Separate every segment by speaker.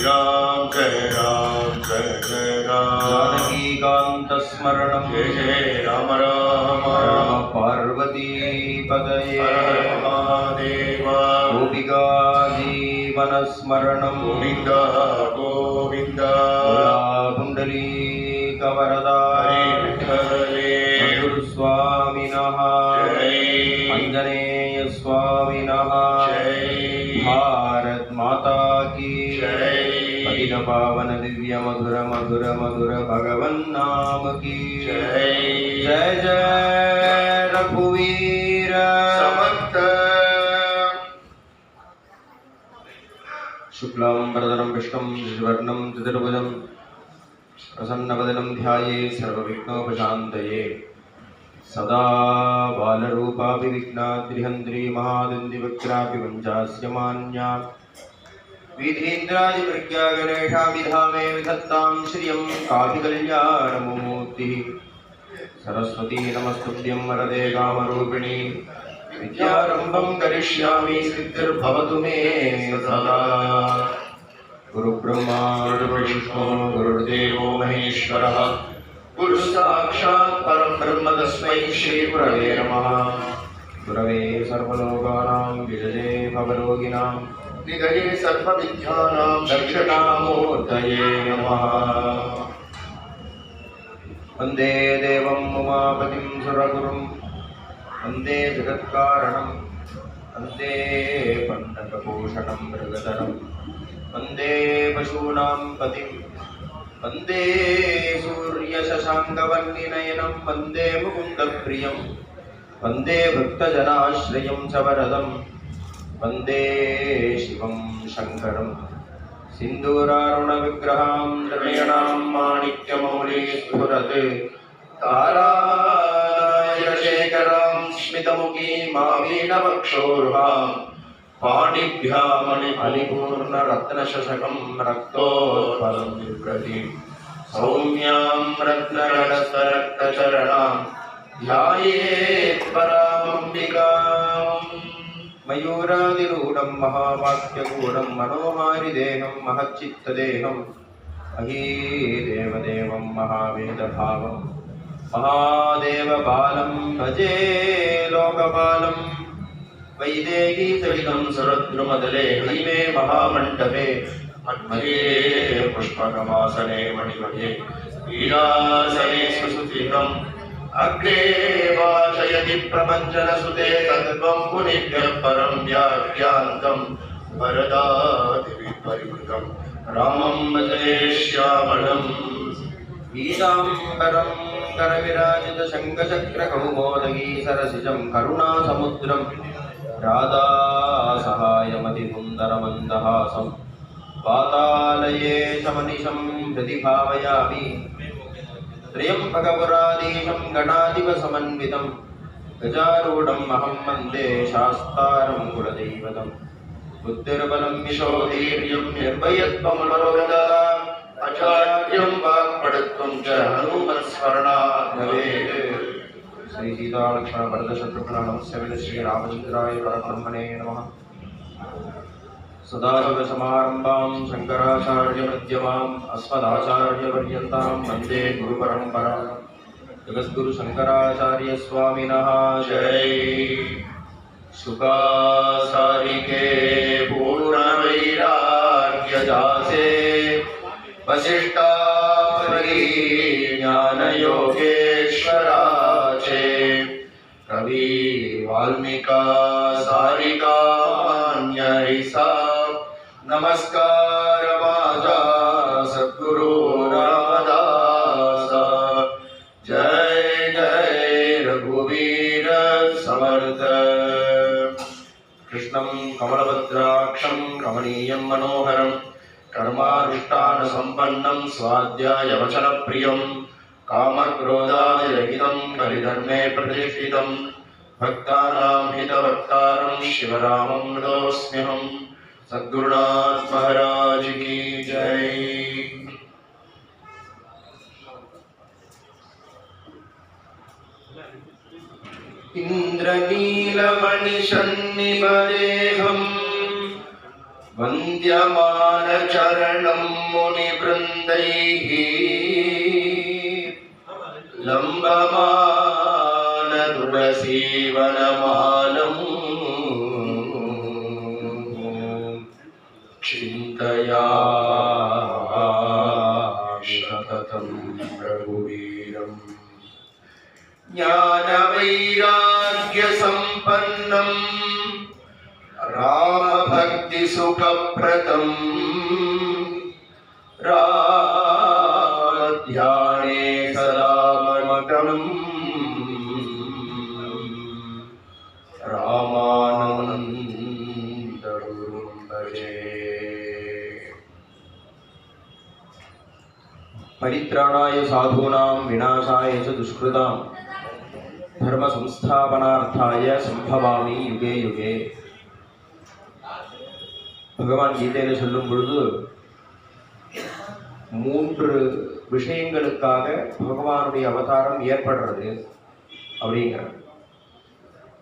Speaker 1: राम जय राम जय जय राम।
Speaker 2: जानकी कांत स्मरणं
Speaker 1: जय जय राम राम
Speaker 2: राम पार्वती पदये
Speaker 1: महादेव।
Speaker 2: गोपिका जीवन स्मरणं
Speaker 1: गोविंद गोविंद
Speaker 2: पुंडलीक वरदा स्वामिनः
Speaker 1: जय
Speaker 2: आंजनेय स्वामिनः
Speaker 1: जय
Speaker 2: भारत माता की
Speaker 1: जय
Speaker 2: पतित पावन दिव्य मधुर मधुर मधुर भगवन नाम की
Speaker 1: जय
Speaker 2: जय जय रघुवीर
Speaker 1: समर्थ।
Speaker 2: शुक्लांबरधरं विष्णुं शशिवर्णं चतुर्भुजं प्रसन्नवदनं ध्यायेत् सर्वविघ्नोपशान्तये। सदा बालरूपाभिविघ्नाद्रिहन्त्री महादन्दिवक्त्रापि पञ्चास्य मान्या विधीन्द्रादिप्रज्ञा गणेशा विधामे विधत्तां श्रियं काभिकल्याणमूर्तिः। सरस्वती नमस्तुभ्यं वरदे कामरूपिणी विद्यारम्भं करिष्यामि सिद्धिर्भवतु मे सदा। गुरुब्रह्मा गुरुर्विष्णुः गुरुर्देवो महेश्वरः गुरु साक्षात् परब्रह्म तस्मै श्री गुरवे नमः। गुरवे सर्वलोकानां विजये भवरोगिणां
Speaker 1: निधये सर्वविद्यानां
Speaker 2: दक्षिणामूर्तये नमः। वन्दे देवं उमापतिं सुरगुरुं वन्दे जगत्कारणं वन्दे पन्नगभूषणं मृगधरं वन्दे पशूनां पतिं वन्दे सूर्यशशाङ्कवर्णिनयनं वन्दे मुकुन्दप्रियं वन्दे भक्तजनाश्रयं च वरदं वन्दे शिवं शङ्करं सिन्दूरारुणविग्रहां नृणां माणिक्यमौलिं स्फुरत् तारानायकशेखरां स्मितमुखीमावीनवक्षोरुहां पाणिभ्यामणिफलिपूर्णरत्नशशकं रक्तोत्पलं बिभ्रति सौम्यां रत्नगणस्तरक्तचरणां ध्यायेत् परामम्बिकाम्। मयूरादिरूढं महावाक्यगूढं मनोहारिदेहं महच्चित्तदेहं महीदेवदेवं महावेदभावं महादेवबालं भजे लोकपालं। वैदेही सहितं सुरद्रुमदले हरिमे महामण्डपे मन्मये पुष्पकमासने मणिमये वीरासने सुसुतितम् अग्रे वाचयति प्रपञ्चनसुते तत्त्वं मुनिभ्यः परं व्याख्यान्तं वरदादिविपरिवृतं रामं भजे श्यामलम्। पीताम्बरं करविराजितशङ्खचक्रकौमोदगी सरसिजं करुणासमुद्रं राधासहायमतिसुन्दरमन्दहासं वातालये शमनिशं प्रतिभावयामि। त्र्यम्बकपुराधीशं गणाधिपसमन्वितं गजारूढम् अहं वन्दे शास्तारं कुलदैवतं। बुद्धिर्बलं यशोधैर्यं निर्भयत्वमनोरथा आचार्यं वाक्पटुत्वं च हनुमत्स्मरणात् भवेत्। श्री सीतालक्ष्मण भरतशत्रुघ्न नमस्ते श्री रामचन्द्राय परब्रह्मणे नमः। सदाशिवसमारम्भां शङ्कराचार्यमध्यमाम् अस्मदाचार्यपर्यन्तां वन्दे गुरुपरम्परां। जगद्गुरुशङ्कराचार्यस्वामिनः जय। शुकासारिके पूर्णवैराग्यजासे वसिष्ठापरिज्ञानयोगेश्वराचे कवि वाल्मीका सारिका न्यरिसा नमस्कार माझा सद्गुरु रामदास। जय जय रघुवीर समर्थ। कृष्णं कमलभद्राक्षं कमनीयं मनोहरं कर्मानुष्ठानसम्पन्नं स्वाध्यायवचनप्रियं कामक्रोधादिरहितं कलिधर्मे प्रतिष्ठितं भक्तानां हितवक्तारं शिवरामं नतोऽस्म्यहं। सद्गुरुनाथ महाराज की जय। इन्द्रनीलमणिसन्निभदेहं वन्द्यमान चरणं मुनिवृन्दैः लम्बमान तुलसीवनमालम् चिन्तया सततं रघुवीरम् ज्ञानवैराग्यसम्पन्नम् रामभक्तिसुखप्रदम् रामध्याने सदा मग्नम् रामानन्दगुरुं भजे। परित्राणाय साधूनां विनाशाय च दुष्कृतां धर्म संस्थापनार्थाय संभवामि युगे युगे। பகவான் கீதையில் சொல்லும் பொழுது 3 விஷயங்களுக்காக பகவானுடைய அவதாரம் ஏற்படுறது அப்படிங்கிறார்.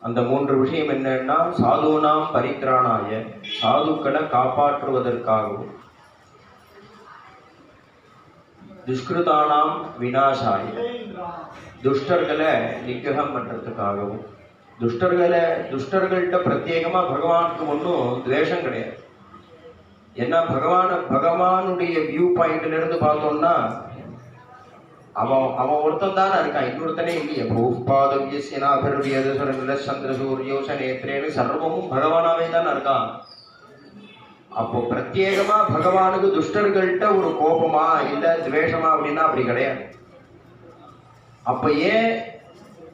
Speaker 2: அந்த 3 விஷயம் என்னன்னா, சாதுனாம் பரித்ராணாய, சாதுக்களை காப்பாற்றுவதற்காகவும், துஷ்கிருதானாம் விநாசாய, துஷ்டர்களை நிகிரகம் பண்றதுக்காகவும். துஷ்டர்கள்ட்ட பிரத்யேகமா பகவானுக்கு ஒன்றும் துவேஷம் கிடையாது. ஏன்னா பகவானுடைய வியூ பாயிண்ட்ல இருந்து பார்த்தோம்னா அவன் ஒருத்தன் தானே இருக்கான், இன்னொருத்தனே இல்லையே. சந்திர சூரியோச நேத்திரேன்னு சர்வமும் பகவானாவே தானே இருக்கான். அப்போ பிரத்யேகமா பகவானுக்கு துஷ்டர்கள்ட்ட ஒரு கோபமா இல்ல துவேஷமா அப்படின்னா அப்படி கிடையாது. அப்ப ஏன்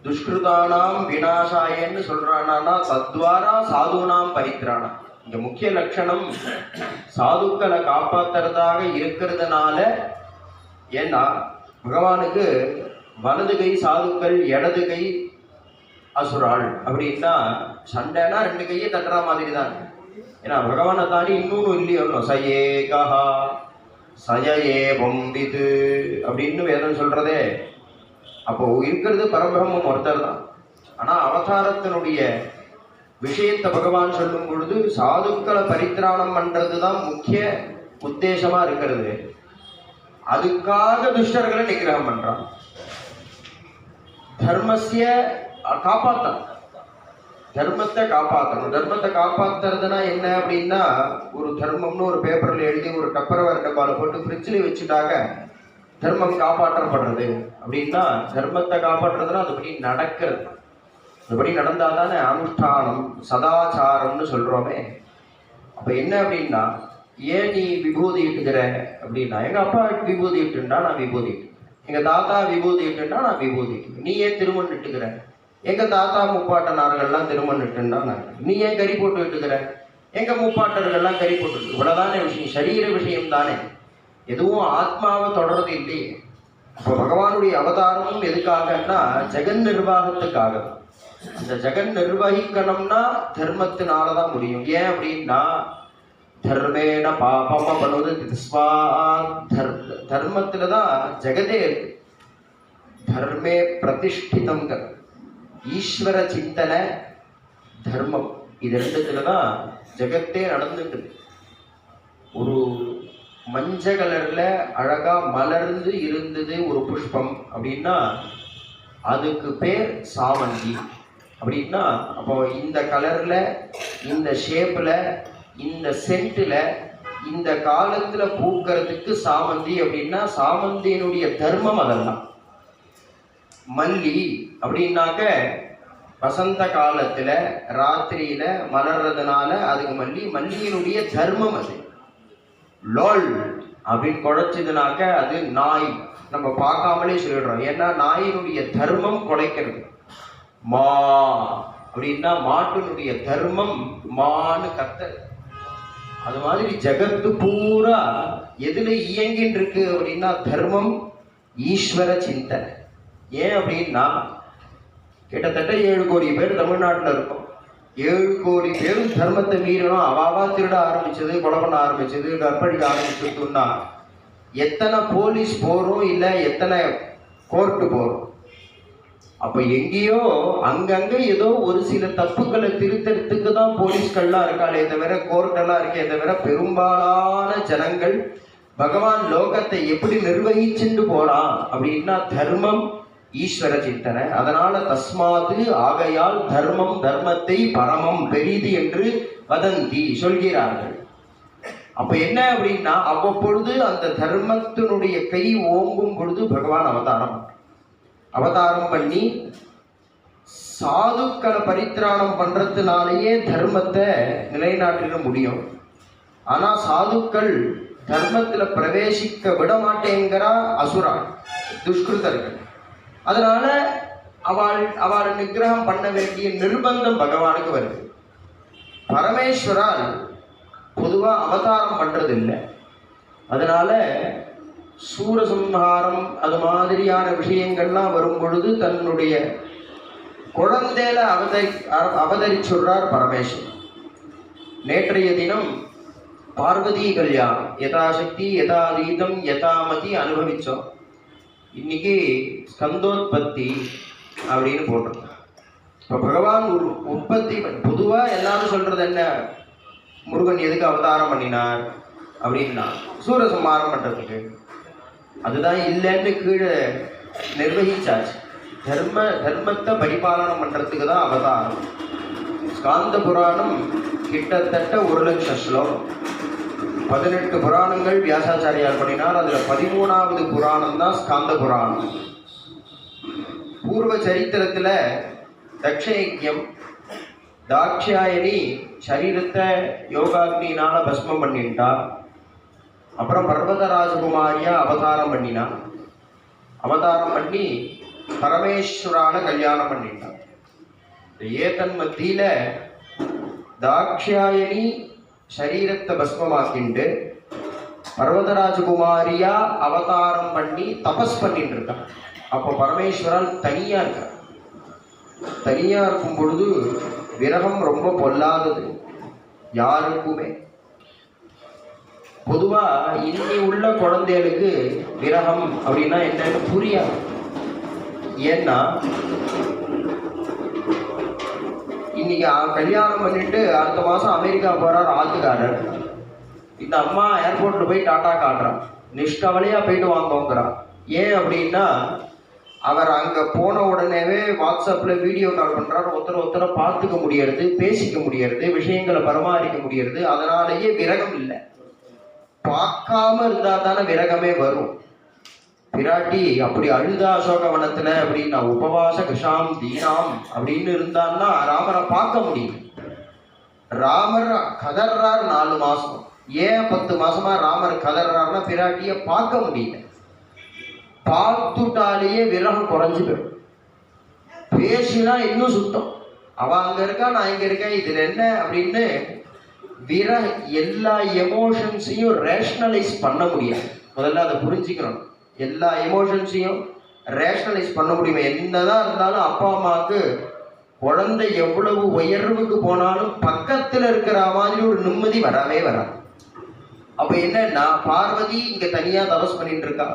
Speaker 2: துஷ்கிருதானாம் விநாசாயன்னு சொல்றானா, தத்வாரா சாதுனாம் பரித்ராணா. இங்க முக்கிய லட்சணம் சாதுக்களை காப்பாத்துறதாக இருக்கிறதுனால. ஏன்னா பகவானுக்கு வலது கை சாதுக்கள், இடது கை அசுராள் அப்படின்னா சண்டைனா 2 கையை தட்டுற மாதிரி தான். ஏன்னா பகவானை தாண்டி இன்னொன்னு இல்லையோ, சயேகா சயே பொம்பிது அப்படின்னு வேதம் சொல்றதே. அப்போ இருக்கிறது பரபிரம்மம் ஒருத்தர் தான். ஆனா அவதாரத்தினுடைய விஷயத்தை பகவான் சொல்லும் பொழுது சாதுக்களை பரித்ராணம் பண்றதுதான் முக்கிய உத்தேசமா இருக்கிறது. அதுக்காக துஷ்டர்களை நிகிரகம் பண்றான். தர்மஸ்ய காப்பாற்றணும், தர்மத்தை காப்பாற்றணும். தர்மத்தை காப்பாத்துறதுனா என்ன அப்படின்னா, ஒரு தர்மம்னு ஒரு பேப்பர்ல எழுதி ஒரு டப்பரவேர் டப்பால போட்டு ஃப்ரிட்ஜில் வச்சுட்டாக்க தர்மம் காப்பாற்றப்படுறது அப்படின்னா, தர்மத்தை காப்பாற்றுறதுன்னா அதுபடி நடக்கிறது. அதுபடி நடந்தால் தானே அனுஷ்டானம் சதாச்சாரம்னு சொல்கிறோமே. அப்போ என்ன அப்படின்னா, ஏன் நீ விபூதி இட்டுக்கிற அப்படின்னா, எங்கள் அப்பா விபூதி இட்டுண்டா நான் விபூதி இட்டு, எங்கள் தாத்தா விபூதி இட்டுண்டா நான் விபூதி இட்டு. நீ ஏன் திருமணம் இட்டுக்கிற? எங்கள் தாத்தா முப்பாட்டனார்கள்லாம் திருமணம் இட்டுண்டா நான். நீ ஏன் கறி போட்டு இட்டுக்கிற? எங்கள் முப்பாட்டர்கள்லாம் கறி போட்டு. இவ்வளோதானே விஷயம், சரீர விஷயம் தானே, எதுவும் ஆத்மாவை தொடர்றது இல்லையே. இப்போ பகவானுடைய அவதாரமும் எதுக்காகன்னா ஜெகன் நிர்வாகத்துக்காக. அந்த ஜெகன் நிர்வகிக்கணும்னா தர்மத்தினாலதான் முடியும். ஏன் அப்படின்னா, தர்மேன பாபம பண்ணுவது தர்மத்துலதான் ஜெகதே இருக்கு. தர்மே பிரதிஷ்டிதம், ஈஸ்வர சிந்தனை தர்மம், இது 2துலதான் ஜெகத்தே நடந்துட்டு. ஒரு மஞ்சள் கலர்ல அழகா மலர்ந்து இருந்தது ஒரு புஷ்பம் அப்படின்னா அதுக்கு பேர் சாமந்தி அப்படின்னா. அப்போ இந்த கலர்ல, இந்த ஷேப்ல, இந்த சென்ட்ல, இந்த காலத்துல பூக்கிறதுக்கு சாமந்தி அப்படின்னா சாமந்தியினுடைய தர்மம் அதெல்லாம். மல்லி அப்படின்னாக்க வசந்த காலத்துல ராத்திரியில மலர்றதுனால அதுக்கு மல்லி. மல்லியினுடைய தர்மம் அது. லோல் அப்படின்னு குழைச்சதுனாக்க அது நாய். நம்ம பார்க்காமலே சொல்லிடுறோம், ஏன்னா நாயினுடைய தர்மம் குலைக்கிறது. மா அப்படின்னா மாட்டினுடைய தர்மம் மான்னு கத்த. அது மாதிரி ஜகத்து பூரா எதுல இயங்கின்னு இருக்கு அப்படின்னா தர்மம், ஈஸ்வர சிந்தனை. ஏன் அப்படின்னா கிட்டத்தட்ட 7 கோடி பேர் தமிழ்நாட்டில் இருக்கும். 7 கோடி பேரும் தர்மத்தை மீறணும். அவாவா திருட ஆரம்பிச்சது, கொலை பண்ண ஆரம்பிச்சது, கற்பழிக்க ஆரம்பிச்சதுன்னா எத்தனை போலீஸ் போறோம், இல்லை எத்தனை கோர்ட்டு போறோம். அப்ப எங்கேயோ அங்கங்க ஏதோ ஒரு சில தப்புக்களை திருத்தறதுக்கு தான் போலீஸ்கள்லாம் இருக்காளே தவிர, கோர்ட்டெல்லாம் இருக்கே தவிர, பெரும்பாலான ஜனங்கள் பகவான் லோகத்தை எப்படி நிர்வகிச்சுட்டு போறான் அப்படின்னா தர்மம் ஈஸ்வர சிந்தனை. அதனால தஸ்மாது ஆகையால் தர்மம் தர்மத்தை பரமம் பெரிது என்று வதந்தி சொல்கிறார்கள். அப்ப என்ன அப்படின்னா அவ்வப்பொழுது அந்த தர்மத்தினுடைய கை ஓங்கும் பொழுது பகவான் அவதாரம் பண்ணி சாதுக்களை பரித்திராணம் பண்றதுனாலேயே தர்மத்தை நிலைநாட்டிட முடியும். ஆனா சாதுக்கள் தர்மத்துல பிரவேசிக்க விட மாட்டேங்கிறா அசுரா துஷ்கிருதர்கள். அதனால அவள் நிகிரகம் பண்ண வேண்டிய நிர்பந்தம் பகவானுக்கு வருது. பரமேஸ்வரால் பொதுவா அவதாரம் பண்றது இல்லை. அதனால சூரசம்ஹாரம் அது மாதிரியான விஷயங்கள்லாம் வரும் பொழுது தன்னுடைய குழந்தையில அவதரிச்சுடுறார் பரமேஸ்வரன். நேற்றைய தினம் பார்வதி கல்யாணம் யதாசக்தி யதாதீதம் யதாமதி அனுபவிச்சோம். இன்னைக்கு ஸ்கந்தோத்பத்தி அப்படின்னு போட்டிருக்கோம். இப்போ பகவான் ஒரு உற்பத்தி பொதுவா எல்லாரும் சொல்றது என்ன, முருகன் எதுக்கு அவதாரம் பண்ணினார் அப்படின்னா சூரசம்ஹாரம் பண்றதுக்கு. அதுதான் இல்லைன்னு கீழே நிர்வகிச்சாச்சு. தர்மத்தை பரிபாலனம் பண்றதுக்கு தான் அவதாரம். ஸ்காந்த புராணம் கிட்டத்தட்ட 1,00,000 ஸ்லோகம், 18 புராணங்கள் வியாசாச்சாரியார் பண்ணினார். அதுல 13வது புராணம் தான் ஸ்காந்த புராணம். பூர்வ சரித்திரத்துல தக்ஷயஜ்யம் தாக்ஷாயணி சரீரத்தை யோகாக்னினால பஸ்மம் பண்ணிட்டா. அப்புறம் பர்வத ராஜகுமாரியா அவதாரம் பண்ணினா. அவதாரம் பண்ணி பரமேஸ்வரான கல்யாணம் பண்ணிட்டான். ஏதன் மத்தியில தாக்ஷாயணி சரீரத்தை பஸ்மமாக்கிண்டு பர்வதராஜகுமாரியா அவதாரம் பண்ணி தபஸ் பண்ணிட்டு இருக்கான். அப்போ பரமேஸ்வரன் தனியா இருக்க. தனியா இருக்கும் பொழுது விரகம் ரொம்ப பொல்லாதது யாருக்குமே. பொதுவா இன்னி உள்ள குழந்தைகளுக்கு விரகம் அப்படின்னா என்னன்னு புரியாது. ஏன்னா இன்னைக்கு கல்யாணம் பண்ணிட்டு அடுத்த மாசம் அமெரிக்கா போறார் ஆத்துக்காரர். இந்த அம்மா ஏர்போர்ட்ல போய் டாட்டா காட்டுறான், நிஷ்டவலையா போயிட்டு வாங்குறான். ஏன் அப்படின்னா அவர் அங்க போன உடனேவே வாட்ஸ்அப்ல வீடியோ கால் பண்றாரு. ஒருத்தரை பார்த்துக்க முடியறது, பேசிக்க முடியறது, விஷயங்களை பரிமாறிக்க முடியறது. அதனாலேயே விரகம் இல்லை. பார்க்காம இருந்தா தானே விரகமே வரும். பிராட்டி அப்படி அழுதா அசோகவனத்துல அப்படின்னா உபவாச கிருஷாம் தீனாம் அப்படின்னு இருந்தான்னா ராமரை பார்க்க முடியும். ராமர் கதர்றார் 4 மாசம். ஏன் 10 மாசமா ராமர் கதர்றாருன்னா பிராட்டிய பார்க்க முடியல. பார்த்துட்டாலேயே விரகம் குறைஞ்சு போயிடும். பேசினா இன்னும் சுத்தம். அவ அங்க இருக்கா, நான் இங்க இருக்கேன், இதுல என்ன அப்படின்னு எல்லா எமோஷன்ஸையும் ரேஷனலைஸ் பண்ண முடியாது. முதல்ல அதை புரிஞ்சுக்கணும். எல்லா எமோஷன்ஸையும் ரேஷனலைஸ் பண்ண முடியும். என்னதான் இருந்தாலும் அப்பா அம்மாவுக்கு குழந்தை எவ்வளவு உயர்வுக்கு போனாலும் பக்கத்துல இருக்கிற மாதிரி ஒரு நிம்மதி வரவே வராது. அப்ப என்னன்னா பார்வதி இங்க தனியா தபஸ் பண்ணிட்டு இருக்கா,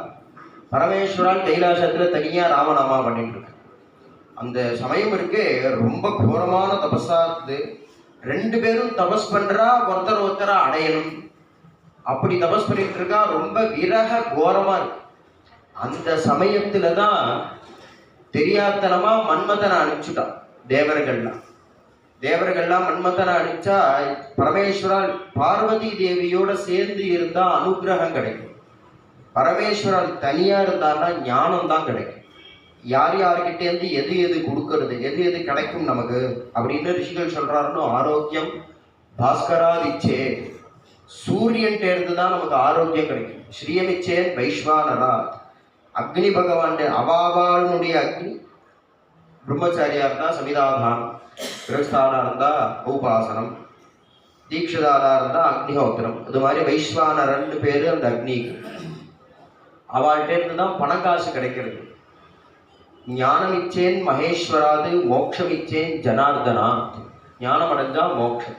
Speaker 2: பரமேஸ்வரால் கைலாசத்துல தனியா ராமநாமா பண்ணிட்டு இருக்கா. அந்த சமயம் இருக்கு ரொம்ப கோரமான தபஸா இருந்து 2 பேரும் தபஸ் பண்றா, ஒருத்தரா அடையணும். அப்படி தபஸ் பண்ணிட்டு இருக்கா. ரொம்ப விரக கோரமா இருக்கு. அந்த சமயத்துலதான் தெரியாதனமா மன்மதனை அனுப்பிச்சுட்டான் தேவர்கள்லாம் மன்மதனை அனுப்பிச்சா பரமேஸ்வரால் பார்வதி தேவியோட சேர்ந்து இருந்தா அனுகிரகம் கிடைக்கும். பரமேஸ்வரால் தனியா இருந்தான்னா ஞானம் தான் கிடைக்கும். யார்கிட்டேருந்து எது கொடுக்கறது, எது கிடைக்கும் நமக்கு அப்படின்னு ரிஷிகள் சொல்றாருன்னு ஆரோக்கியம் பாஸ்கராதிச்சே, சூரியன்ட்ட இருந்து தான் நமக்கு ஆரோக்கியம் கிடைக்கும். ஸ்ரீயமிச்சே வைஸ்வானரா, அக்னி பகவான் அவாவாளுடைய அக்னி. பிரம்மச்சாரியா இருந்தா சமிதாதானம், கிரகஸ்தானா இருந்தா உபாசனம், தீட்சிதாரா இருந்தா அக்னிஹோத்திரம். இது மாதிரி வைஸ்வானரன்னு பேரு அந்த அக்னிக்கு. அவள்கிட்ட இருந்து தான் பணக்காசு கிடைக்கிறது. ஞானம் இச்சேன் மகேஸ்வராது, மோட்சம் இச்சேன் ஜனார்தனா. ஞானம் அடைஞ்சா மோட்சம்.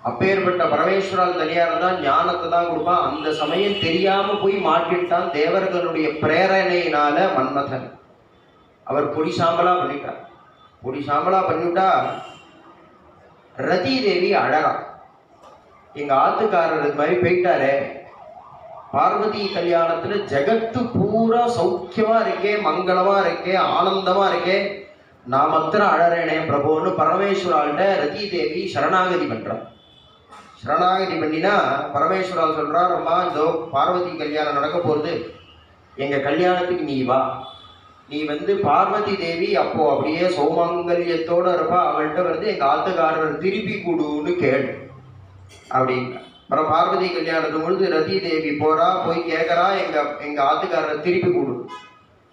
Speaker 2: அப்பேற்பட்ட பரமேஸ்வரால் தனியா இருந்தா ஞானத்தை தான் கொடுப்பான். அந்த சமயம் தெரியாம போய் மாட்டிட்டான் தேவர்களுடைய பிரேரணையினால மன்மதன். அவர் பொடி சாம்பலா பண்ணிட்டார். பொடி சாம்பலா பண்ணிவிட்டா ரதி தேவி அழறா. எங்க ஆத்துக்காரர் இது மாதிரி போயிட்டாரே, பார்வதி கல்யாணத்துல ஜெகத்து பூரா சௌக்கியமா இருக்கே, மங்களமா இருக்கே, ஆனந்தமா இருக்கே, நான் மாத்திரம் அழறேனே பிரபுன்னு பரமேஸ்வரால்கிட்ட ரதி தேவி சரணாகதி பண்றான். சரணாகதி பண்ணினா பரமேஸ்வரால் சொல்றார், அம்மா இதோ பார்வதி கல்யாணம் நடக்க போகுது, எங்க கல்யாணத்துக்கு நீ வா. நீ பார்வதி தேவி அப்போ அப்படியே சௌமங்கல்யத்தோட இருப்பா, அவள்கிட்ட எங்க ஆத்துக்காரர் திருப்பி கொடுன்னு கேளு அப்படின்னு. அப்புறம் பார்வதி கல்யாணத்துக்கு பொழுது ரதி தேவி போறா, போய் கேட்கறா, எங்க ஆத்துக்காரரை திருப்பி கொடு.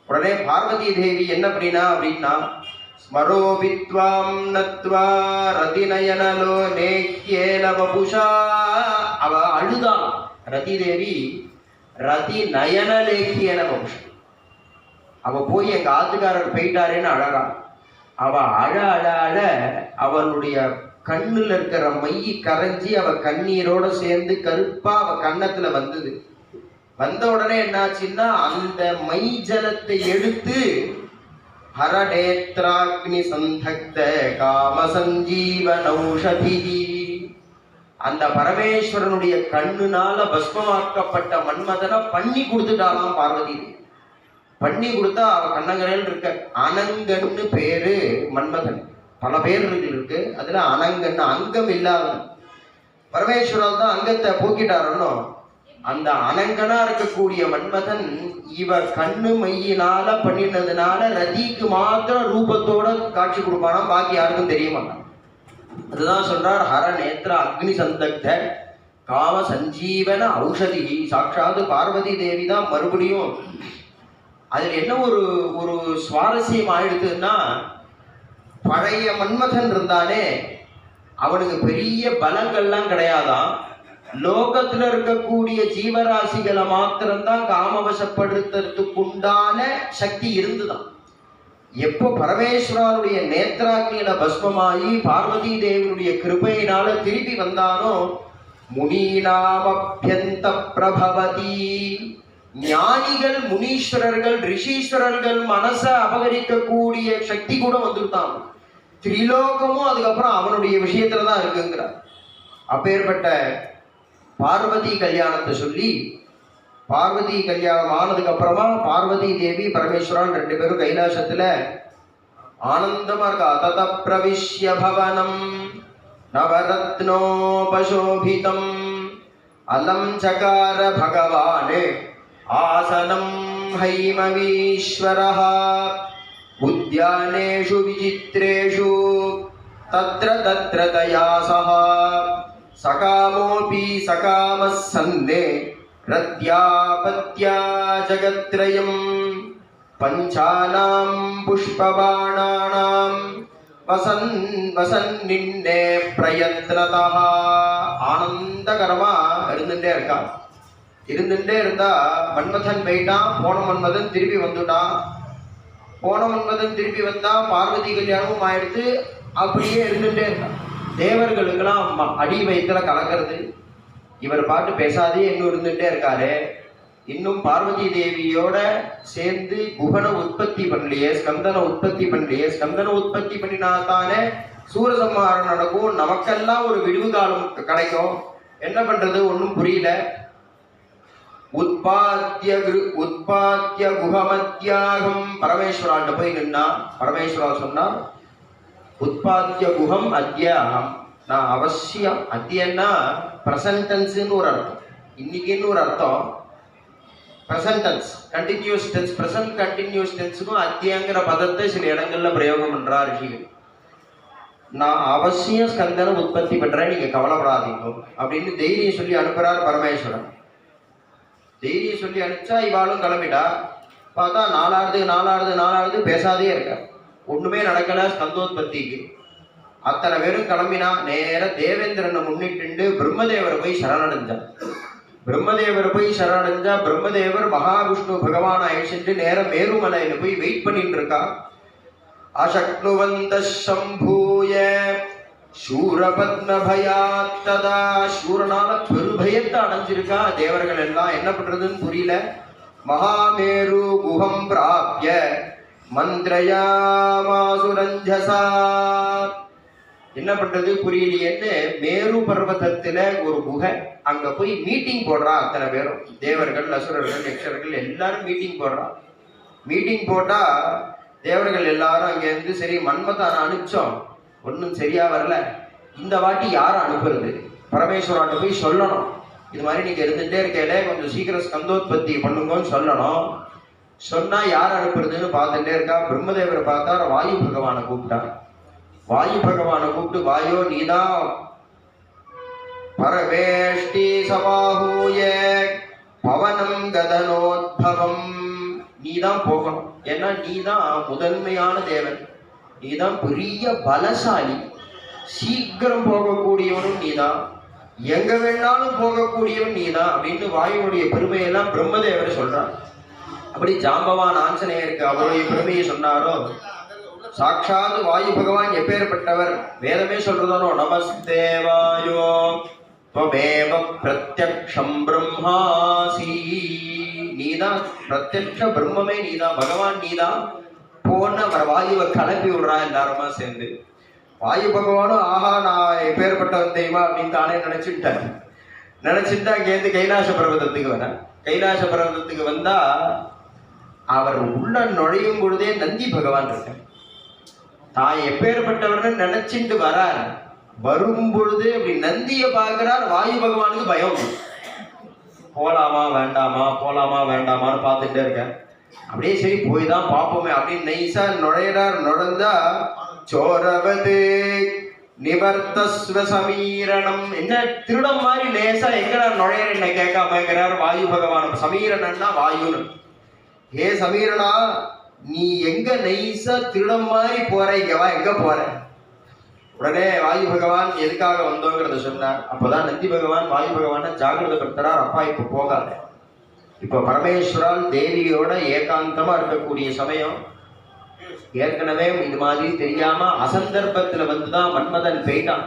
Speaker 2: உடனே பார்வதி தேவி என்ன அப்படின்னா ஸ்மரோபித்வாம் நத்வா ரதி நயனலோ நேக்யேன வபுஷா. அவ அழுதான் ரதி தேவி, ரதி நயனலேக்கியன வபுஷா. அவ போய் எங்க ஆத்துக்காரர் போயிட்டாரேன்னு அழறா. அவ அழ அழ அழ அவளுடைய கண்ணுல இருக்கிற மைய கரைஞ்சி அவ கண்ணீரோட சேர்ந்து கருப்பா அவ கன்னத்துல வந்தது. வந்த உடனே என்னாச்சுன்னா அந்த மை ஜலத்தை எடுத்து ஹரநேத்ராக்னி சந்தக்த காம சஞ்சீவனௌஷதி, அந்த பரமேஸ்வரனுடைய கண்ணுனால பஸ்மமாக்கப்பட்ட மன்மதனை பண்ணி கொடுத்துட்டாலாம் பார்வதி. பண்ணி கொடுத்தா அவ கண்ணங்கரையில் இருக்க அனங்கன்னு பேரு மன்மதன். பல பேர் இருக்கு, அதுல அனங்கன்னு அங்கம் இல்லாத பரமேஸ்வரன் தான் அங்கத்தை போக்கிட்டாரோ. அந்த அனங்கனா இருக்கக்கூடிய மன்மதன் இவ கண்ணு மையினால பண்ணினதுனால ரதிக்கு மாத்திரம் ரூபத்தோட காட்சி கொடுப்பானா, பாக்கி யாருக்கும் தெரிய மாட்டான். அதுதான் சொல்றார், ஹர நேத்ர அக்னி சந்தக்த காம சஞ்சீவன ஔஷதி. சாட்சாது பார்வதி தேவி தான் மறுபடியும். அதுல என்ன ஒரு சுவாரஸ்யம் ஆயிடுதுன்னா, பழைய மன்மதன் இருந்தானே அவனுக்கு பெரிய பலங்கள்லாம் கிடையாதான். லோகத்துல இருக்கக்கூடிய ஜீவராசிகளை மாத்திரம்தான் காமவசப்படுத்துறதுக்குண்டான சக்தி இருந்துதான். எப்போ பரமேஸ்வரனுடைய நேத்ராக்னியில பஸ்மமாயி பார்வதி தேவியுடைய கிருபையினால திருப்பி வந்தானோ, முனீனாமப்யந்த பிரபவதி. ஞானிகள், முனீஸ்வரர்கள், ரிஷீஸ்வரர்கள் மனசை அபகரிக்கக்கூடிய சக்தி கூட வந்துட்டான். திரிலோகமும் அதுக்கப்புறம் அவனுடைய விஷயத்துலதான் இருக்குங்கிறார். அப்பேற்பட்ட பார்வதி கல்யாணத்தை சொல்லி, பார்வதி கல்யாணம் ஆனதுக்கு அப்புறமா பார்வதி தேவி பரமேஸ்வரன் ரெண்டு பேரும் கைலாசத்துல ஆனந்தமா இருக்கா. தத பிரவிஷ்ய பவனம் நவரத்னோபசோபிதம் அலம் சகார பகவானே ஆசனம் ஹைமவீஸ்வரஹ உத்யானேஷு விசித்ரேஷு தத்ர தத்ர தயா சஹ சகாமோபி சகாமः சன்னே ரத்யாபத்யா ஜகத்ரயம் பஞ்சானாம் புஷ்பபாணானாம் வசன்னின்னே பிரயத்னதா. ஆனந்தகரமா இருந்துட்டே இருக்கான். இருந்துட்டே இருந்தா மன்மதன் போயிட்டான், போன மன்மதன் திருப்பி வந்துட்டான். போன மன்மதன் திருப்பி வந்தா பார்வதி கல்யாணமும் ஆயிடுத்து. அப்படியே இருந்துட்டே இருந்தான். தேவர்களுக்கெல்லாம் அடி வயிற்றுல கலக்கிறது. இவர் பாட்டு பேசாதே இன்னும் இருந்துட்டே இருக்காரு. இன்னும் பார்வதி தேவியோட சேர்ந்து குகனை உற்பத்தி பண்ணலையே, ஸ்கந்தனை உற்பத்தி பண்ணலையே. ஸ்கந்தனை உற்பத்தி பண்ணினாத்தானே சூரசம்ஹாரம் நடக்கும், நமக்கெல்லாம் ஒரு விடுவு காலம் கிடைக்கும். என்ன பண்றது ஒன்றும் புரியல. உத்பாத்திய குஹமத்யாகம் பரமேஸ்வரான்ட்ட போய் நின்னா. பரமேஸ்வரா சொன்னா, உத்பாத்திய குஹம் அத்யாகம். நான் அவசியம், அத்தியன்னா பிரசன்டென்ஸ்ன்னு ஒரு அர்த்தம், இன்னைக்குன்னு ஒரு அர்த்தம். Present tense continuous tense, present continuous டென்ஸுக்கும் அத்தியங்கிற பதத்தை சில இடங்கள்ல பிரயோகம் பண்றார் ரிஷிகள். நான் அவசியம் ஸ்கந்தனை உற்பத்தி பண்றேன், நீங்க கவலைப்படாதீங்க அப்படின்னு தைரியம் சொல்லி அனுப்புறார் பரமேஸ்வரன். தைரியம் சொல்லி அனுப்பிச்சா இவாளும் கிளம்பிட்டா. பார்த்தா நாலாவது பேசாதே இருக்க, ஒண்ணுமே நடக்கல ஸ்கந்தோத்பத்திக்கு. அத்தனை பேரும் கிளம்பினா. நேர தேவேந்திரனை முன்னிட்டு பிரம்மதேவரை போய் சரணடைஞ்சான். பிரம்மதேவர் மகாவிஷ்ணு பகவான் அழைச்சிட்டு நேரம் மேருமலையில போய் வெயிட் பண்ணிட்டு இருக்கா. அசக்னுவந்த சம்பூய சூரபத்ம பயாத்ததா. சூரனால பெருபயத்தை அடைஞ்சிருக்கா. தேவர்கள் எல்லாம் என்ன பண்றதுன்னு புரியல. மகாமேரு குஹம் பிராப்ய மந்திரயாமாசுரஞ்சசா. என்ன பண்றது புரியலையேன்னு மேரு பர்வதத்துல ஒரு குகை, அங்க போய் மீட்டிங் போடுறா. அத்தனை பேரும் தேவர்கள், அசுரர்கள், யக்ஷர்கள் எல்லாரும் மீட்டிங் போடுறா. மீட்டிங் போட்டா தேவர்கள் எல்லாரும் அங்க இருந்து சரி மன்மதான அனுப்பிச்சோம், ஒன்றும் சரியா வரல, இந்த வாட்டி யாரை அனுப்புறது, பரமேஸ்வராட்ட போய் சொல்லணும், இது மாதிரி நீங்க இருந்துட்டே இருக்கல கொஞ்சம் சீக்கிரம் ஸ்கந்தோத்பத்தி பண்ணுங்கன்னு சொல்லணும். சொன்னா யார் அனுப்புறதுன்னு பார்த்துட்டே இருக்கா. பிரம்மதேவரை பார்த்தா வாயு பகவானை கூப்பிட்டார். வாயு பகவானை கூப்பிட்டு, வாயோ நீதான் பரவேஷ்டி சவாஹூய பவனம் கதனோத்பவம், நீதான் போகணும். ஏன்னா நீதான் முதன்மையான தேவன், நீதான் பெரிய பலசாலி, சீக்கிரம் போகக்கூடியவனும் நீதான், எங்க வேணாலும் போகக்கூடியவன் நீதான் அப்படின்னு வாயுனுடைய பெருமையெல்லாம் பிரம்மதேவர் சொல்றான். அப்படி ஜாம்பவான் ஆஞ்சநேயருக்கு அவருடைய பெருமையை சொன்னாரோ, சாட்சாத் வாயு பகவான் எப்பேற்பட்டவர் வேதமே சொல்றதானோ, நமஸ்தேவாயோ त्वमेव பிரத்யக்ஷம் பிரம்மாசி, நீதான் பிரத்யக்ஷ பிரம்மமே, நீதான் பகவான், நீதான் போன வாயுவை கிளப்பி விடுறா எல்லாருமா சேர்ந்து. வாயு பகவானும் ஆஹா நான் எப்பேற்பட்டவன் தெரியுமா அப்படின்னு தானே நினைச்சுட்டு அங்கேருந்து கைலாச பர்வதத்துக்கு வர. கைலாச பர்வதத்துக்கு வந்தா அவர் உள்ள நுழையும் பொழுதே நந்தி பகவான் இருக்க, தான் எப்பேற்பட்டவர்னு நினைச்சிட்டு வரார். வரும் பொழுது அப்படி நந்தியை பார்க்கிறார். வாயு பகவானுக்கு பயம், போலாமா வேண்டாமா போலாமா வேண்டாமான்னு பார்த்துட்டே இருக்க. அப்படியே சரி போய் தான் பார்ப்போமே அப்படின்னு நைசா நுழையிறார். நுழைந்தா சோரவது நிவர்த்தஸ்வ சமீரணம், என்ன திருடம் மாதிரி லேசா எங்கடா நுழையிற என்ன கேட்காம இருக்கிறார் வாயு பகவான். சமீரணன்னா வாயுன்னு. ஏ சமீரனா, நீ எங்க நைசா திருடம் மாதிரி போற, இங்க வா, எங்க போற? உடனே வாயு பகவான் எதுக்காக வந்தோங்கிறத சொன்னார். அப்போதான் நந்தி பகவான் வாயு பகவான ஜாகிரதப்படுத்துறார். அப்பா இப்ப போகாத, இப்ப பரமேஸ்வரால் தேவியோட ஏகாந்தமா இருக்கக்கூடிய சமயம். ஏற்கனவே இது மாதிரி தெரியாம அசந்தர்ப்பத்துல வந்துதான் மன்மதன் போயிட்டான்.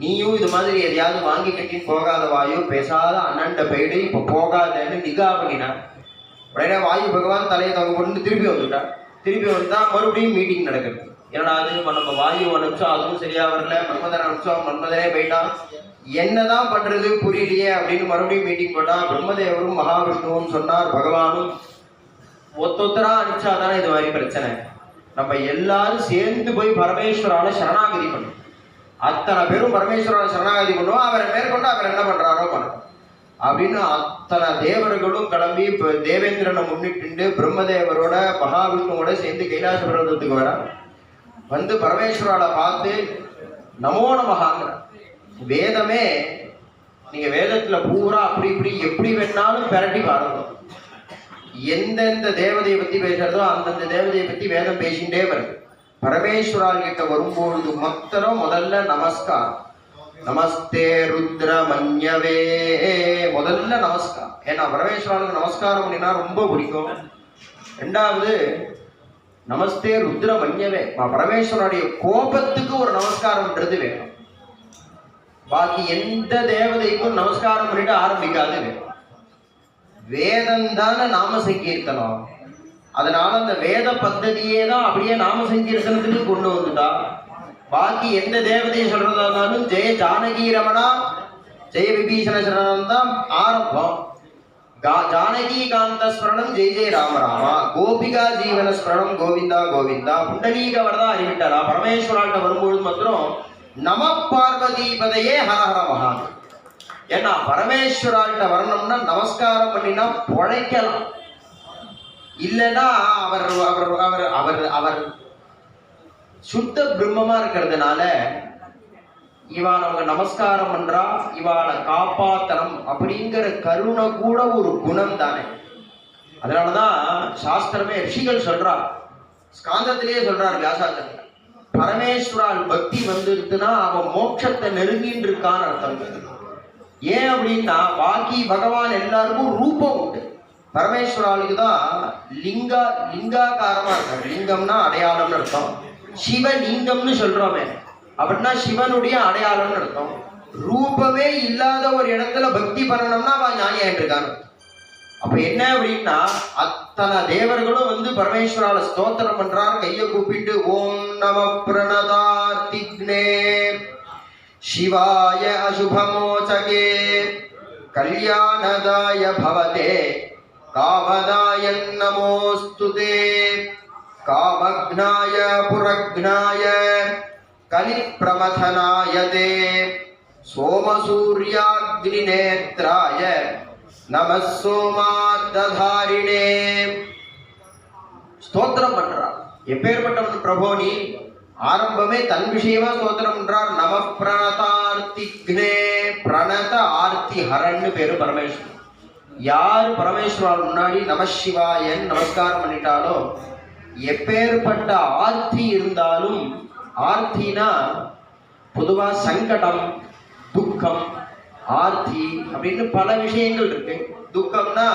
Speaker 2: நீயும் இது மாதிரி எதையாவது வாங்கி கட்டி போகாத வாயு, பேசாத அண்ணன்ட போயிடு, இப்ப போகாதன்னு நிகா பண்ணினான். உடனே வாயு பகவான் தலையை தங்க கொண்டு திருப்பி வந்துட்டான். திருப்பி வந்தா மறுபடியும் மீட்டிங் நடக்குது. ஏன்னா அது நம்ம வாயு அனுப்பிச்சோம், அதுவும் சரியா வரல, மன்மதன் அனுப்பிச்சோம், மன்மதனே போயிட்டான், என்னதான் பண்றது புரியலையே அப்படின்னு மறுபடியும் மீட்டிங் போட்டா. பிரம்மதேவரும் மகாவிஷ்ணுவும் சொன்னார், பகவானும் ஒத்தொத்தரா அனுப்பிச்சாதானே இது மாதிரி பிரச்சனை, நம்ம எல்லாரும் சேர்ந்து போய் பரமேஸ்வரால சரணாகதி பண்ணும். அத்தனை பேரும் பரமேஸ்வரால சரணாகதி பண்ணுவோம், அவரை மேற்கொண்டு அவர் என்ன பண்றாரோ பண்ணணும் அப்படின்னு அத்தனை தேவர்களும் கிளம்பி தேவேந்திரனை முன்னிட்டு பிரம்மதேவரோட மகாவிஷ்ணுவோட சேர்ந்து கைலாச பர்வதத்துக்கு வர. வந்து பரமேஸ்வரால பார்த்து நமோ நமகாங்கிற. வேதமே நீங்க வேதத்துல பூரா அப்படி இப்படி எப்படி வேணாலும் பெரட்டி பாருங்க, எந்தெந்த தேவதையை பத்தி பேசுறதோ அந்தந்த தேவதையை பத்தி வேதம் பேசிட்டே வருது. பரமேஸ்வரால் கிட்ட வரும்பொழுது மொத்தரும் முதல்ல நமஸ்காரம், நமஸ்தே ருத்ர மன்யவே, முதல்ல நமஸ்காரம். ஏன்னா பரமேஸ்வராலுக்கு நமஸ்காரம் பண்ணினா ரொம்ப பிடிக்கும். ரெண்டாவது நமஸ்தே ருத்ர மன்யவே, பரமேஸ்வரனுடைய கோபத்துக்கு ஒரு நமஸ்காரம்ன்றது வேணும். பாக்கி எந்த தேவதைக்கும் நமஸ்காரம் பண்ணிட்டு ஆரம்பிக்காது வேணும். வேதம் தானே நாம சங்கீர்த்தனம், அதனால அந்த வேத பద్ధதியே தான் அப்படியே நாம சங்கீர்த்தனத்துக்கு கொண்டு வந்துட்டா. பாக்கி எந்த தேவதையை சொல்றதா இருந்தாலும் ஜெய ஜானகி ரமணா ஜெய விபீஷண சரணம் தான் ஆரம்பம். ஜானகி காந்த ஸ்மரணம் ஜெய ஜெய ராம ராமா, கோபிகா ஜீவன ஸ்மரணம் கோவிந்தா கோவிந்தா, புண்டலீக வரதா அறிவிட்டாரா. பரமேஸ்வராட்ட வரும்பொழுது மாத்திரம் நம பார்வதிபதையே ஹர ஹர மகா. ஏன்னா பரமேஸ்வராட்ட வரணும்னா நமஸ்காரம் பண்ணினா பொழைக்கலாம், இல்லைன்னா அவர் அவர் அவர் அவர் அவர் சுத்த பிரம்மமா இருக்கிறதுனால இவான் அவங்க நமஸ்காரம் பண்றா, இவாளை காப்பாத்தனம் அப்படிங்கிற கருணை கூட ஒரு குணம் தானே. அதனாலதான் சாஸ்திரமே ரிஷிகள் சொல்றார், ஸ்காந்தத்திலேயே சொல்றார் வியாசாச்சந்திரன், பரமேஸ்வரால் பக்தி வந்துருக்குன்னா அவன் மோட்சத்தை நெருங்கின்னு இருக்கான்னு அர்த்தம். ஏன் அப்படின்னா பாக்கி பகவான் எல்லாருக்கும் ரூபம் உண்டு, பரமேஸ்வராலுக்கு தான் லிங்காகாரமா இருக்காரு. லிங்கம்னா அடையாளம்னு அர்த்தம். சிவலிங்கம்னு சொல்றோமே அப்படின்னா சிவனுடைய அடையாளம்னு அர்த்தம். ரூபமே இல்லாத ஒரு இடத்துல பக்தி பண்ணணும்னா அவன் ஞானியாயிட்டு இருக்கான். அப்ப என்ன அப்படின்னா அத்தனை தேவர்களும் வந்து பரமேஸ்வரால ஸ்தோத்திரம் பண்றார், கையை கூப்பிட்டு ஓம் நம பிரணதார்த்திக்னே சிவாய அசுபமோச்சகே கல்யாணதாய பவதே காமதாய நமோஸ்துதே காமக்னாய புரக்னாய கலிப்பிரமதனாய தே சோமசூர்யாக்னிநேத்ராய நம சோமார்த்ததாரிணே. ஸ்தோத்திரம் பண்றார். எப்பேற்பட்டவன் பிரபோ நீ? ஆரம்பமே தன் விஷயமா ஸ்தோத்திரம் பண்றார். நம பிரணதார்த்திக்னே, பிரணத ஆர்த்தி ஹரன்னு பேரு பரமேஸ்வரன். யார் பரமேஸ்வரன் முன்னாடி நம சிவாயன் நமஸ்காரம் பண்ணிட்டாலோ, எப்பேற்பட்ட ஆர்த்தி இருந்தாலும், ஆர்த்தினா பொதுவா சங்கடம், துக்கம், ஆர்த்தி அப்படின்னு பல விஷயங்கள் இருக்கு. துக்கம்னா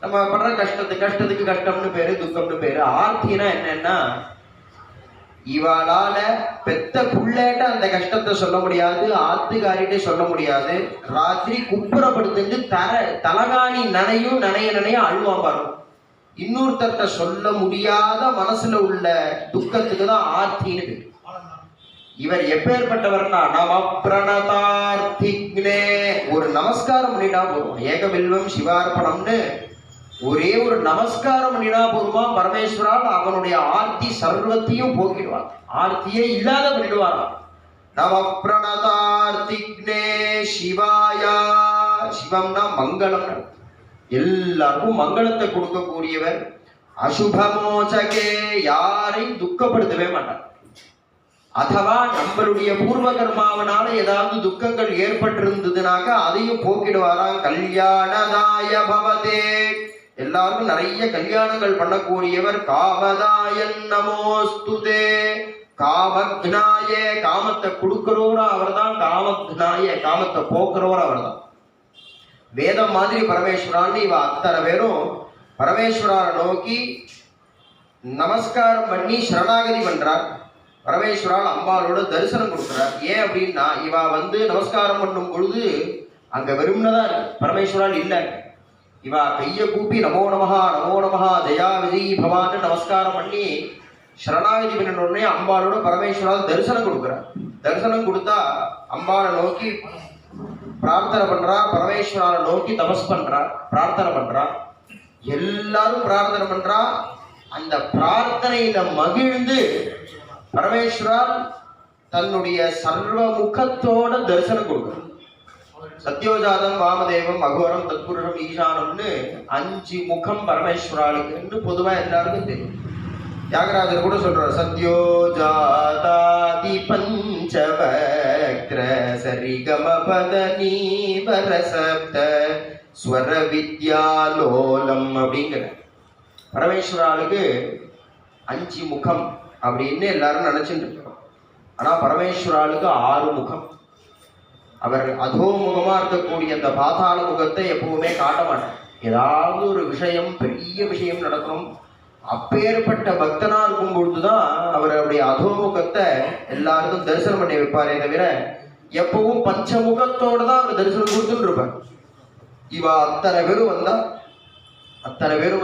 Speaker 2: நம்ம படுற கஷ்டத்துக்கு கஷ்டம்னு பேரு, துக்கம்னு பேரு. ஆர்த்தினா என்னன்னா இவாளால பெத்த புள்ளேட்ட அந்த கஷ்டத்தை சொல்ல முடியாது, ஆத்துக்காரிட்டே சொல்ல முடியாது. ராத்திரி குப்புறப்படுத்துட்டு தலகாணி நனையும், நனைய அழுவான் பாருங்க. இன்னொருத்தர்கிட்ட சொல்ல முடியாத மனசுல உள்ள துக்கத்துக்கு தான் ஆர்த்தின்னு பேரு. இவர் எப்பேற்பட்டவர்னா நம பிரணதார்த்திக்னே, ஒரு நமஸ்காரம் பண்ணிட்டா போதும். ஏகபில்வம் சிவார்ப்பணம்னு ஒரே ஒரு நமஸ்காரம் பண்ணினா போதுமா பரமேஸ்வரால் அவனுடைய ஆர்த்தி சர்வத்தையும் போக்கிடுவார், ஆர்த்தியே இல்லாத பண்ணிடுவாராம். நம பிரணதார்த்திக்னே சிவாயா. சிவம்னா மங்களம், எல்லாருக்கும் மங்களத்தை கொடுக்கக்கூடியவர். அசுபமோச்சகே, யாரையும் துக்கப்படுத்தவே மாட்டார். அதுவா நம்மளுடைய பூர்வ கர்மாவனால ஏதாவது துக்கங்கள் ஏற்பட்டிருந்ததுனாக்க அதையும் போக்கிடுவாராம். கல்யாணதாய பவதே, எல்லாருக்கும் நிறைய கல்யாணங்கள் பண்ணக்கூடியவர். காமதாயன் நமோஸ்துதே, காமக்னாயே, காமத்தை கொடுக்கிறவரா அவர்தான். காமக்னாய, காமத்தை போக்குறவரா அவர்தான். வேதம் மாதிரி பரமேஸ்வரான்னு இவ அத்தனை பேரும் பரமேஸ்வராரை நோக்கி நமஸ்காரம் பண்ணி சரணாகதி பண்றார். பரமேஸ்வரால் அம்பாளோட தரிசனம் கொடுக்குறார். ஏன் அப்படின்னா இவ வந்து நமஸ்காரம் பண்ணும் பொழுது அங்க வெறும்னதான் இருக்கு, பரமேஸ்வரால் இல்லை. இவ கையை கூப்பி நமோ நமஹா நமோ நமஹா ஜயா விஜய் பவான்னு நமஸ்காரம் பண்ணி சரணாகதி பண்ணின உடனே அம்பாளோட பரமேஸ்வரால் தரிசனம் கொடுக்குறார். தரிசனம் கொடுத்தா அம்பாளை நோக்கி பிரார்த்தனை பண்றா, பரமேஸ்வராலை நோக்கி தபஸ் பண்றா, பிரார்த்தனை பண்றா. எல்லாரும் பிரார்த்தனை பண்றா. அந்த பிரார்த்தனையில மகிழ்ந்து பரமேஸ்வரால் தன்னுடைய சர்வ முகத்தோட தரிசனம் கொடுக்கிறார். சத்யோஜாதம் வாமதேவம் அகோரம் தத்புருஷம் ஈசானம்னு 5 முகம் பரமேஸ்வராளுக்கு பொதுவா எல்லாருக்கும் தெரியும். தியாகராஜர் கூட சொல்றார், சத்யோஜாதாதி பஞ்சவக்ர சரிகம பத நீவர சப்த ஸ்வர வித்யாலோலம் அப்படிங்கிற. பரமேஸ்வராளுக்கு 5 முகம் அப்படின்னு எல்லாரும் நினைச்சுட்டு இருக்கோம். ஆனா பரமேஸ்வராளுக்கு 6 முகம். அவர் அதோமுகமா இருக்கக்கூடிய அந்த பாதாள முகத்தை எப்பவுமே காட்ட மாட்டார். ஏதாவது ஒரு விஷயம், பெரிய விஷயம் நடக்கணும், அப்பேற்பட்ட பக்தனா இருக்கும் பொழுதுதான் அவருடைய அதோமுகத்தை எல்லாருக்கும் தரிசனம் பண்ணி வைப்பாரே தவிர எப்பவும் பஞ்சமுகத்தோட தான் அவர் தரிசனம் கொடுத்துட்டு இருப்பார். இவ அத்தனை பேரும்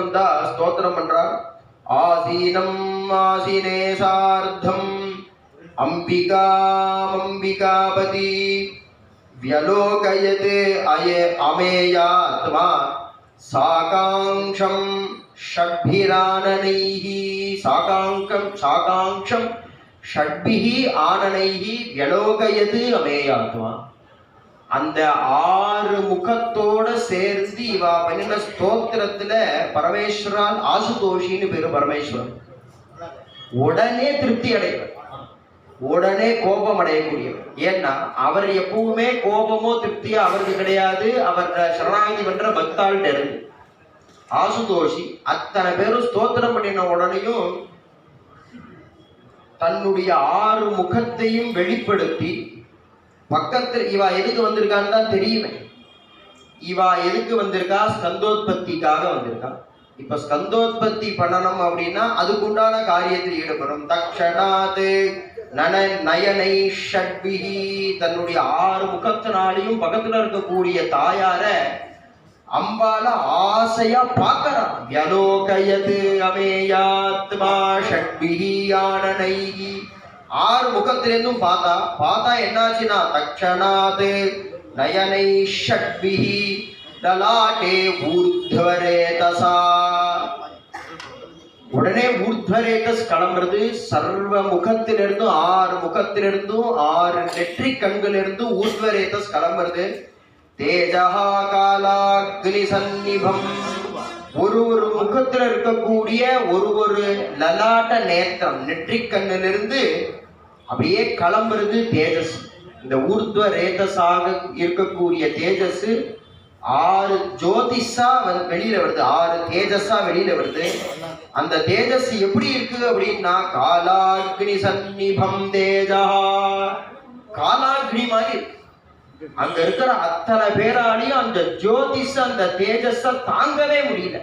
Speaker 2: வந்தா ஸ்தோத்திரம் பண்றார். ஆசீனம் ஆசீனே சார்த்தம் அம்பிகாபதி வியலோகயதே அமேயாத்மா சாகாங்ஷம் ஷட்பிரானனைஹி சாகாங்ஷம் ஷட்பிஹி ஆனனைஹி வியலோகயது அமேயாத்மா. அந்த 6 முகத்தோட சேர்ந்து இவ பண்ணின ஸ்தோத்திரத்துல பரமேஸ்வரால் ஆசுதோஷின்னு பேரு. பரமேஸ்வரன் உடனே திருப்தி அடைவர், உடனே கோபம் அடையக்கூடியவர். ஏன்னா அவர் எப்பவுமே கோபமோ திருப்தியோ அவருக்கு கிடையாது. அவர் சரணாகதி பண்ற பக்தாள் இருந்து ஆசுதோஷி. அத்தனை பேரும் ஸ்தோத்திரம் பண்ணின உடனேயும் தன்னுடைய 6 முகத்தையும் வெளிப்படுத்தி பக்கத்தில் இவா எதுக்கு வந்திருக்கான்னு தான் தெரியுமே. இவா எதுக்கு வந்திருக்கா? ஸ்கந்தோத்பத்திக்காக வந்திருக்கா. இப்ப ஸ்கந்தோத்பத்தி பண்ணணும் அப்படின்னா அதுக்குண்டான காரியத்தில் ஈடுபடும். தக்ஷணாத் நயனை ஷட்பிஹி, தன்னுடைய 6 முகத்தினாலையும் பக்கத்துல இருக்கக்கூடிய தாயார அம்பால ஆசையா பார்க்கறான். வியலோகயது அமேயாத்மா ஷட்பிஹி ஆனனைஹி. 6 முகத்திலிருந்தும் பார்த்தா என்னாச்சுன்னா தக்ஷணாத் நயனை ஷட்பிஹி லலாட்டே ஊர்த்வரேதசா. உடனே ஊர்த்வரேதஸ் கிளம்புறது. சர்வ முகத்திலிருந்தும் 6 முகத்திலிருந்தும் 6 நெற்றி கண்களிலிருந்தும் ஊர்த்வரேதஸ் கிளம்புறது. தேஜஹா காலாக்னி சந்நிபம். ஒரு முகத்தில் இருக்கக்கூடிய ஒரு லலாட்ட நேத்திரம் நெற்றி கண்ணிலிருந்து அப்படியே கிளம்புறது தேஜஸ். இந்த ஊர்த்வ ரேதஸாக இருக்கக்கூடிய தேஜஸ் 6 ஜோதிஷா வெளியில வருது, 6 தேஜஸா வெளியில வருது. அந்த தேஜஸ் எப்படி இருக்கு அப்படின்னா காலாக்னி சந்நிபம் தேஜா. காலாக்னி மாதிரி இருக்கு. அங்க இருக்கிற அத்தனை பேராலையும் அந்த ஜோதிஷ அந்த தேஜஸ தாங்கவே முடியல.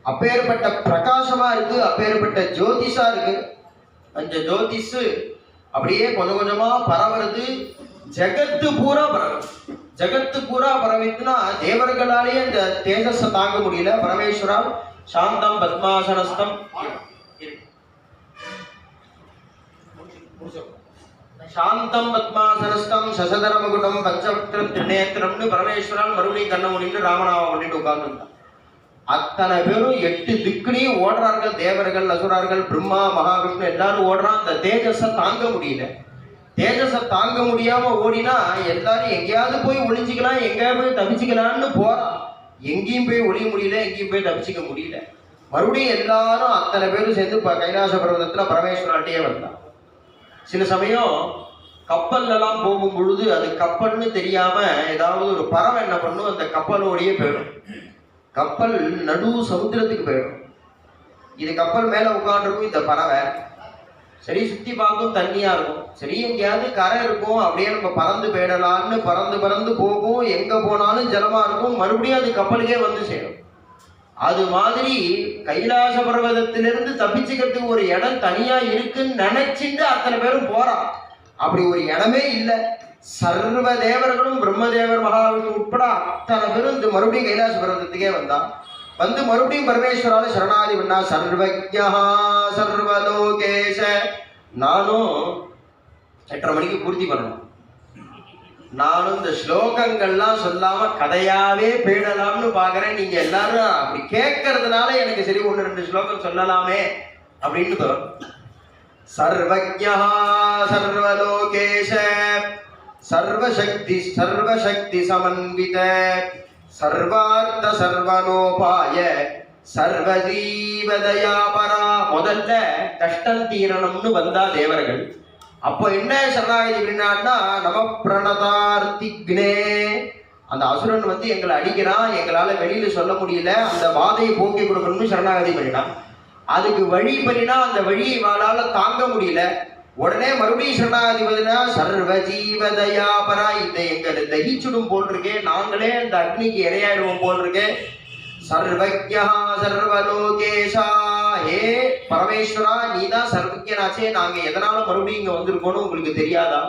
Speaker 2: அப்பேற்பட்ட பிரகாசமா இருக்கு, அப்பேற்பட்ட ஜோதிஷா இருக்கு. அந்த ஜோதிஷ் அப்படியே கொஞ்சம் கொஞ்சமா பரவுறது. ஜகத்து பூரா பரவுது. ஜகத்து பூரா பரவித்துனா தேவர்களாலேயே அந்த தேஜஸ தாங்க முடியல. பரமேஸ்வரா சாந்தம் பத்மாசனஸ்தம் சாந்தம் பத்மாசனஸ்தம் சசதர முகுடம் பஞ்சவக்ரம் திருநேத்திரம்னு பரமேஸ்வரன் மறுபடியும் கண்ண முடிந்து ராமநாமம் பண்ணிட்டு உட்கார்ந்துருந்தான். அத்தனை பேரும் 8 திக்குலையும் ஓடுறார்கள். தேவர்கள், அசுரர்கள், பிரம்மா, மகாவிஷ்ணு எல்லாரும் ஓடுறான். அந்த தேஜஸ தாங்க முடியல. தேஜஸ தாங்க முடியாம ஓடினா எல்லாரும் எங்கேயாவது போய் ஒளிஞ்சிக்கலாம், எங்கேயாவது போய் தப்பிச்சுக்கலான்னு போறான். எங்கேயும் போய் ஒளிய முடியல, எங்கேயும் போய் தப்பிச்சுக்க முடியல. மறுபடியும் எல்லாரும் அத்தனை பேரும் சேர்ந்து கைலாச பர்வதத்துல பரமேஸ்வராட்டியே வந்தான். சில சமயம் கப்பல்லாம் போகும் பொழுது அது கப்பல்னு தெரியாம ஏதாவது ஒரு பறவை என்ன பண்ணும், அந்த கப்பலோடையே போயிடும். கப்பல் நடு சமுத்திரத்துக்கு போயிடும். இது கப்பல் மேல உட்காந்துருக்கும். இந்த பறவை சரி சுத்தி பார்க்கும், தண்ணியா இருக்கும். சரி எங்கேயாவது கரை இருக்கும், அப்படியே நம்ம பறந்து போயிடலான்னு பறந்து போகும். எங்க போனாலும் ஜலமா இருக்கும். மறுபடியும் அது கப்பலுக்கே வந்து சேரும். அது மாதிரி கைலாச பர்வதத்திலிருந்து தப்பிச்சுக்கிறதுக்கு ஒரு இடம் தனியா இருக்குன்னு நினைச்சுட்டு அத்தனை பேரும் போறான். அப்படி ஒரு இடமே இல்லை. சர்வ தேவர்களும் பிரம்மதேவர் மகாவிஷ்ணு உட்பட அத்தனை பேரும் இந்த மறுபடியும் கைலாச பர்வதத்துக்கே வந்தான். வந்து மறுபடியும் பரமேஸ்வரால சரணாதி பண்ணா. சர்வஜ்ஞா சர்வலோகேஷ. நானும் 8:30 மணிக்கு பூர்த்தி பண்ணணும். நானும் இந்த ஸ்லோகங்கள்லாம் சொல்லாம கதையாவே போயிடலாம்னு பாக்குறேன். நீங்க எல்லாரும் அப்படி கேட்கறதுனால எனக்கு சரி 1-2 ஸ்லோகம் சொல்லலாமே அப்படின்னு தோணும். சர்வஜ்ஞா சர்வலோகேஷ சர்வசக்தி சமன்வித சர்வார்த்த சர்வனோபாய சர்வஜீவதயாபரா. முதல்ல கஷ்டம் தீரணும்னு வந்தா தேவர்கள். அப்போ என்ன சரணாகதி அப்படின்னா நம பிரணதார்த்திக்னே. அந்த அசுரன் வந்து எங்களை அடிக்கிறான், எங்களால வெளியில சொல்ல முடியல, அந்த வாதையை போக்கி கொடுக்கணும்னு சரணாகதி பண்ணினான். அதுக்கு வழி பண்ணினா அந்த வழியை வாழால தாங்க முடியல. உடனே மறுபடியும் சரணாகதி பதினா சர்வ ஜீவதயாபரா. இந்த எங்களை தகிச்சுடும் போல் இருக்கே, நாங்களே அந்த அக்னிக்கு இரையாயிடுவோம் போல் இருக்கே. சர்வஜ்ஞா சர்வலோகேஷா. ஹே பரமேஸ்வரா, நீதான் சர்வஜனாச்சே, நாங்க எதனால மறுபடியும் இங்க வந்திருக்கோம்னு உங்களுக்கு தெரியாதா?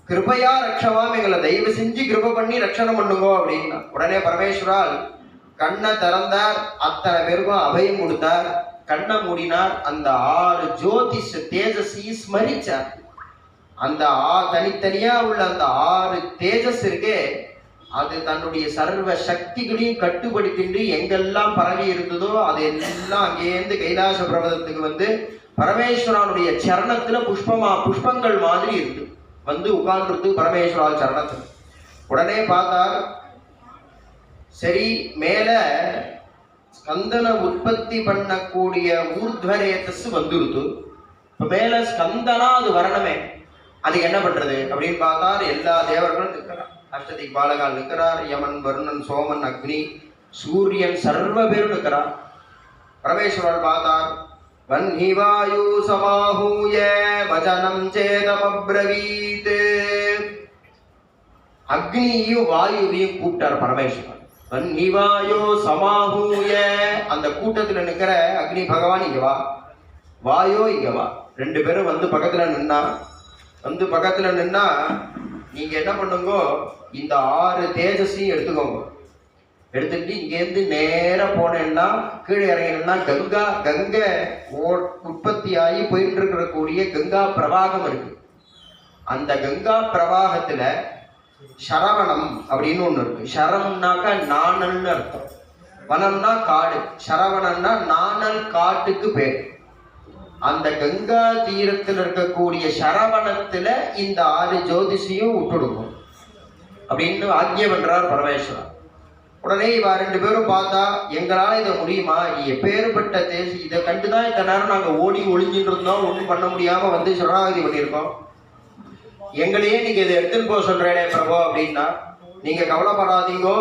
Speaker 2: கிருபையா ரட்சமாம், எங்களை தயவு செஞ்சு கிருபை பண்ணி ரட்சணம் பண்ணுங்க அப்படின்னா. உடனே பரமேஸ்வரால் கண்ணை திறந்தார். அத்தனை பேருக்கும் அபயம் கொடுத்தார். கண்ணை மூடினார். அந்த 6 ஜோதிஷ தேஜஸை ஸ்மரிச்சார். அந்த தனித்தனியா உள்ள அந்த 6 தேஜஸ் இருக்கே, அது தன்னுடைய சர்வ சக்திகளையும் கட்டுப்படுத்திட்டு எங்கெல்லாம் பரவி இருந்ததோ அது எல்லாம் அங்கேருந்து கைலாச பர்வதத்துக்கு வந்து பரமேஸ்வரனுடைய சரணத்துல புஷ்பங்கள் மாதிரி இருக்கு. வந்து உட்கார்ந்து பரமேஸ்வரா சரணத்துல. உடனே பார்த்தார். சரி மேல ஸ்கந்தன உற்பத்தி பண்ணக்கூடிய ஊர்த்வரேதஸ் வந்துருது. இப்ப மேல ஸ்கந்தனா அது வரணுமே, அதுக்கு என்ன பண்றது அப்படின்னு பார்த்தார். எல்லா தேவர்களும் நிற்கிறார். அஷ்டதிக் பாலகால் நிற்கிறார். யமன், வருணன், சோமன், அக்னி, சூரியன் சர்வ பேரும் நிற்கிறார். பரமேஸ்வரர் பார்த்தார். வன்னி வாயு சமாஹூய வசனம் சேதமப்ரவீத். அக்னியையும் வாயுவையும் கூப்பிட்டார் பரமேஸ்வரர். வன்னி வாயோ சமாஹூய. அந்த கூட்டத்துல நிற்கிற அக்னி பகவான் இங்க வா, வாயோ இங்க வா. 2 பேரும் வந்து பக்கத்துல நின்னா. வந்து பக்கத்துல நின்னா நீங்க என்ன பண்ணுங்க, இந்த 6 தேஜஸையும் எடுத்துக்கோங்க. எடுத்துட்டு இங்கேருந்து நேரா போனேன்னா கீழே இறங்கினா கங்கை உற்பத்தி ஆகி போயிட்டு இருக்கக்கூடிய கங்கா பிரவாகம் இருக்கு. அந்த கங்கா பிரவாகத்துல சரவணம் அப்படின்னு ஒண்ணு இருக்கு. சரம்னாக்கா நாணல்னு அர்த்தம், வனம்னா காடு, சரவணம்னா நாணல் காட்டுக்கு பேர். அந்த கங்கா தீரத்தில் இருக்கக்கூடிய சரவணத்துல இந்த 6 ஜோதிஷையும் விட்டுடுவோம் அப்படின்னு ஆக்ஞை பண்றார் பரமேஸ்வரன். உடனே இவா 2 பேரும் பார்த்தா, எங்களால இதை முடியுமா, எப்பேற்பட்ட தேசி, இதை கண்டுதான் இத்தனை நேரம் நாங்க ஓடி ஒளிஞ்சிட்டு இருந்தோம், ஒன்றும் பண்ண முடியாம வந்து சரணாகதி பண்ணியிருக்கோம், எங்களையே நீங்க இதை எடுத்துன்னு போக சொல்றேனே பிரபு அப்படின்னா, நீங்க கவலைப்படாதீங்கோ.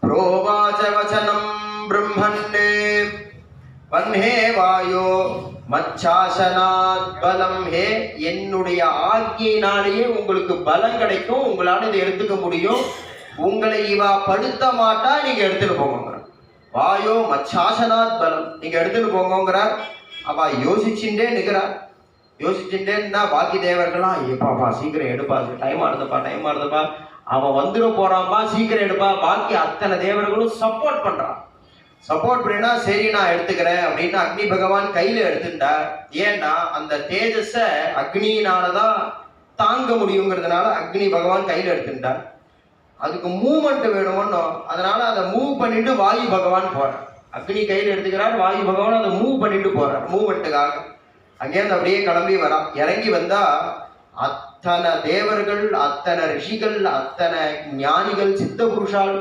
Speaker 2: புரோவாச்ச வசனம் பிரம்மன்னே வன்ஹே வாயோ மச்சாசனாத் பலம். ஹே, என்னுடைய ஆக்ஞையினாலேயே உங்களுக்கு பலம் கிடைக்கும், உங்களால இதை எடுத்துக்க முடியும், உங்களை இவா படுத்த மாட்டா, நீங்க எடுத்துட்டு போங்க. வாயோ மச்சாசனாத் பலம், நீங்க எடுத்துட்டு போங்கிறார். அவ யோசிச்சுட்டே நிற்கிறார். யோசிச்சுட்டேன்னா பாக்கி தேவர்களா, ஏப்பாப்பா சீக்கிரம் எடுப்பா, டைம் ஆடுதுப்பா, அவன் வந்துட போறான்பா, சீக்கிரம் எடுப்பா. பாக்கி அத்தனை தேவர்களும் சப்போர்ட் பண்றான். சப்போர்ட் பண்ணினா சரி நான் எடுத்துக்கிறேன் அப்படின்னு அக்னி பகவான் கையில எடுத்துட்டார். ஏன்னா அந்த தேஜஸ அக்னியினாலதான் தாங்க முடியுங்கிறதுனால அக்னி பகவான் கையில எடுத்துட்டார். அதுக்கு மூவ்மெண்ட் வேணும்னு, அதனால அதை மூவ் பண்ணிட்டு வாயு பகவான் போறார். அக்னி கையில எடுத்துக்கிறார், வாயு பகவான் அதை மூவ் பண்ணிட்டு போறார் மூவ்மெண்ட்டுக்காக. அங்கேருந்து அப்படியே கிளம்பி வரா. இறங்கி வந்தா அத்தனை தேவர்கள், அத்தனை ரிஷிகள், அத்தனை ஞானிகள், சித்த புருஷால்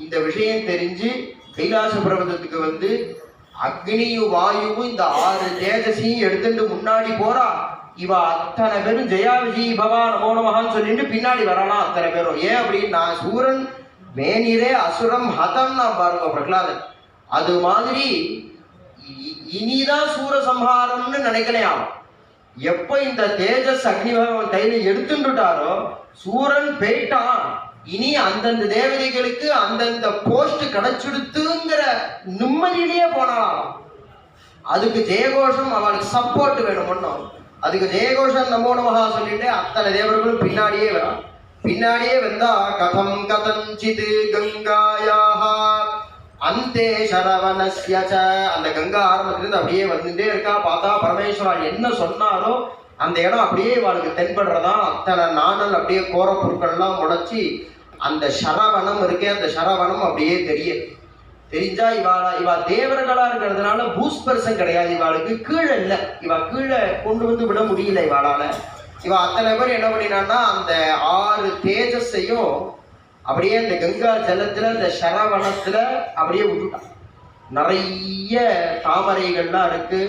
Speaker 2: இந்த விஷயம் தெரிஞ்சு கைலாச பர்வதத்துக்கு வந்து அக்னியும் வாயுவும் இந்த 6 தேஜஸையும் எடுத்துட்டு முன்னாடி போறா. இவ அத்தனை பேரும் ஜெயா விஜய் பவா நமோ நமகான்னு சொல்லிட்டு பின்னாடி வரலாம் அத்தனை பேரும். ஏன் அப்படின்னா, சூரன் மேனிரே அசுரம் ஹதம் நான் பாருங்க பிரகலாதன். அது மாதிரி இனிதான் சூரசம்ஹாரம்னு நினைக்கலையாம். எப்ப இந்த தேஜஸ் அக்னி பகவான் கையில எடுத்துட்டாரோ, சூரன் போயிட்டான், இனி அந்தந்த தேவதைகளுக்கு அந்தந்த போஸ்ட் கிடைச்சுடுத்துங்கிற நிம்மதியிலேயே போனாலாம். அதுக்கு ஜெயகோஷம் அவளுக்கு சப்போர்ட் வேணும்னு, அதுக்கு ஜெயகோஷம் நமோ நமகா சொல்லிட்டு அத்தனை தேவர்களும் பின்னாடியே வரா. பின்னாடியே வந்தா கதம் கதஞ்சித் கங்காயாக அந்தே சரவணஸ்யச, அந்த கங்கா ஆரம்பத்திலிருந்து அப்படியே வந்துட்டே இருக்கா. பார்த்தா பரமேஸ்வரன் என்ன சொன்னாரோ அந்த இடம் அப்படியே இவாளுக்கு தென்படுறதா. அத்தனை நாணல் அப்படியே கோர பொருட்கள்லாம் முளைச்சி அந்த சரவணம் இருக்கே, அந்த சரவணம் அப்படியே தெரிஞ்சா இவா தேவர்களா இருக்கிறதுனால பூஸ்பர்சம் கிடையாது இவாளுக்கு, கீழே இல்லை, இவா கீழே கொண்டு வந்து விட முடியல இவாளால. இவ அத்தனை பேர் என்ன பண்ணினான்னா அந்த 6 தேஜஸையும் அப்படியே அந்த கங்கா ஜலத்துல அந்த சரவணத்துல அப்படியே விட்டுட்டான். நிறைய தாமரைகள்லாம் இருக்கு,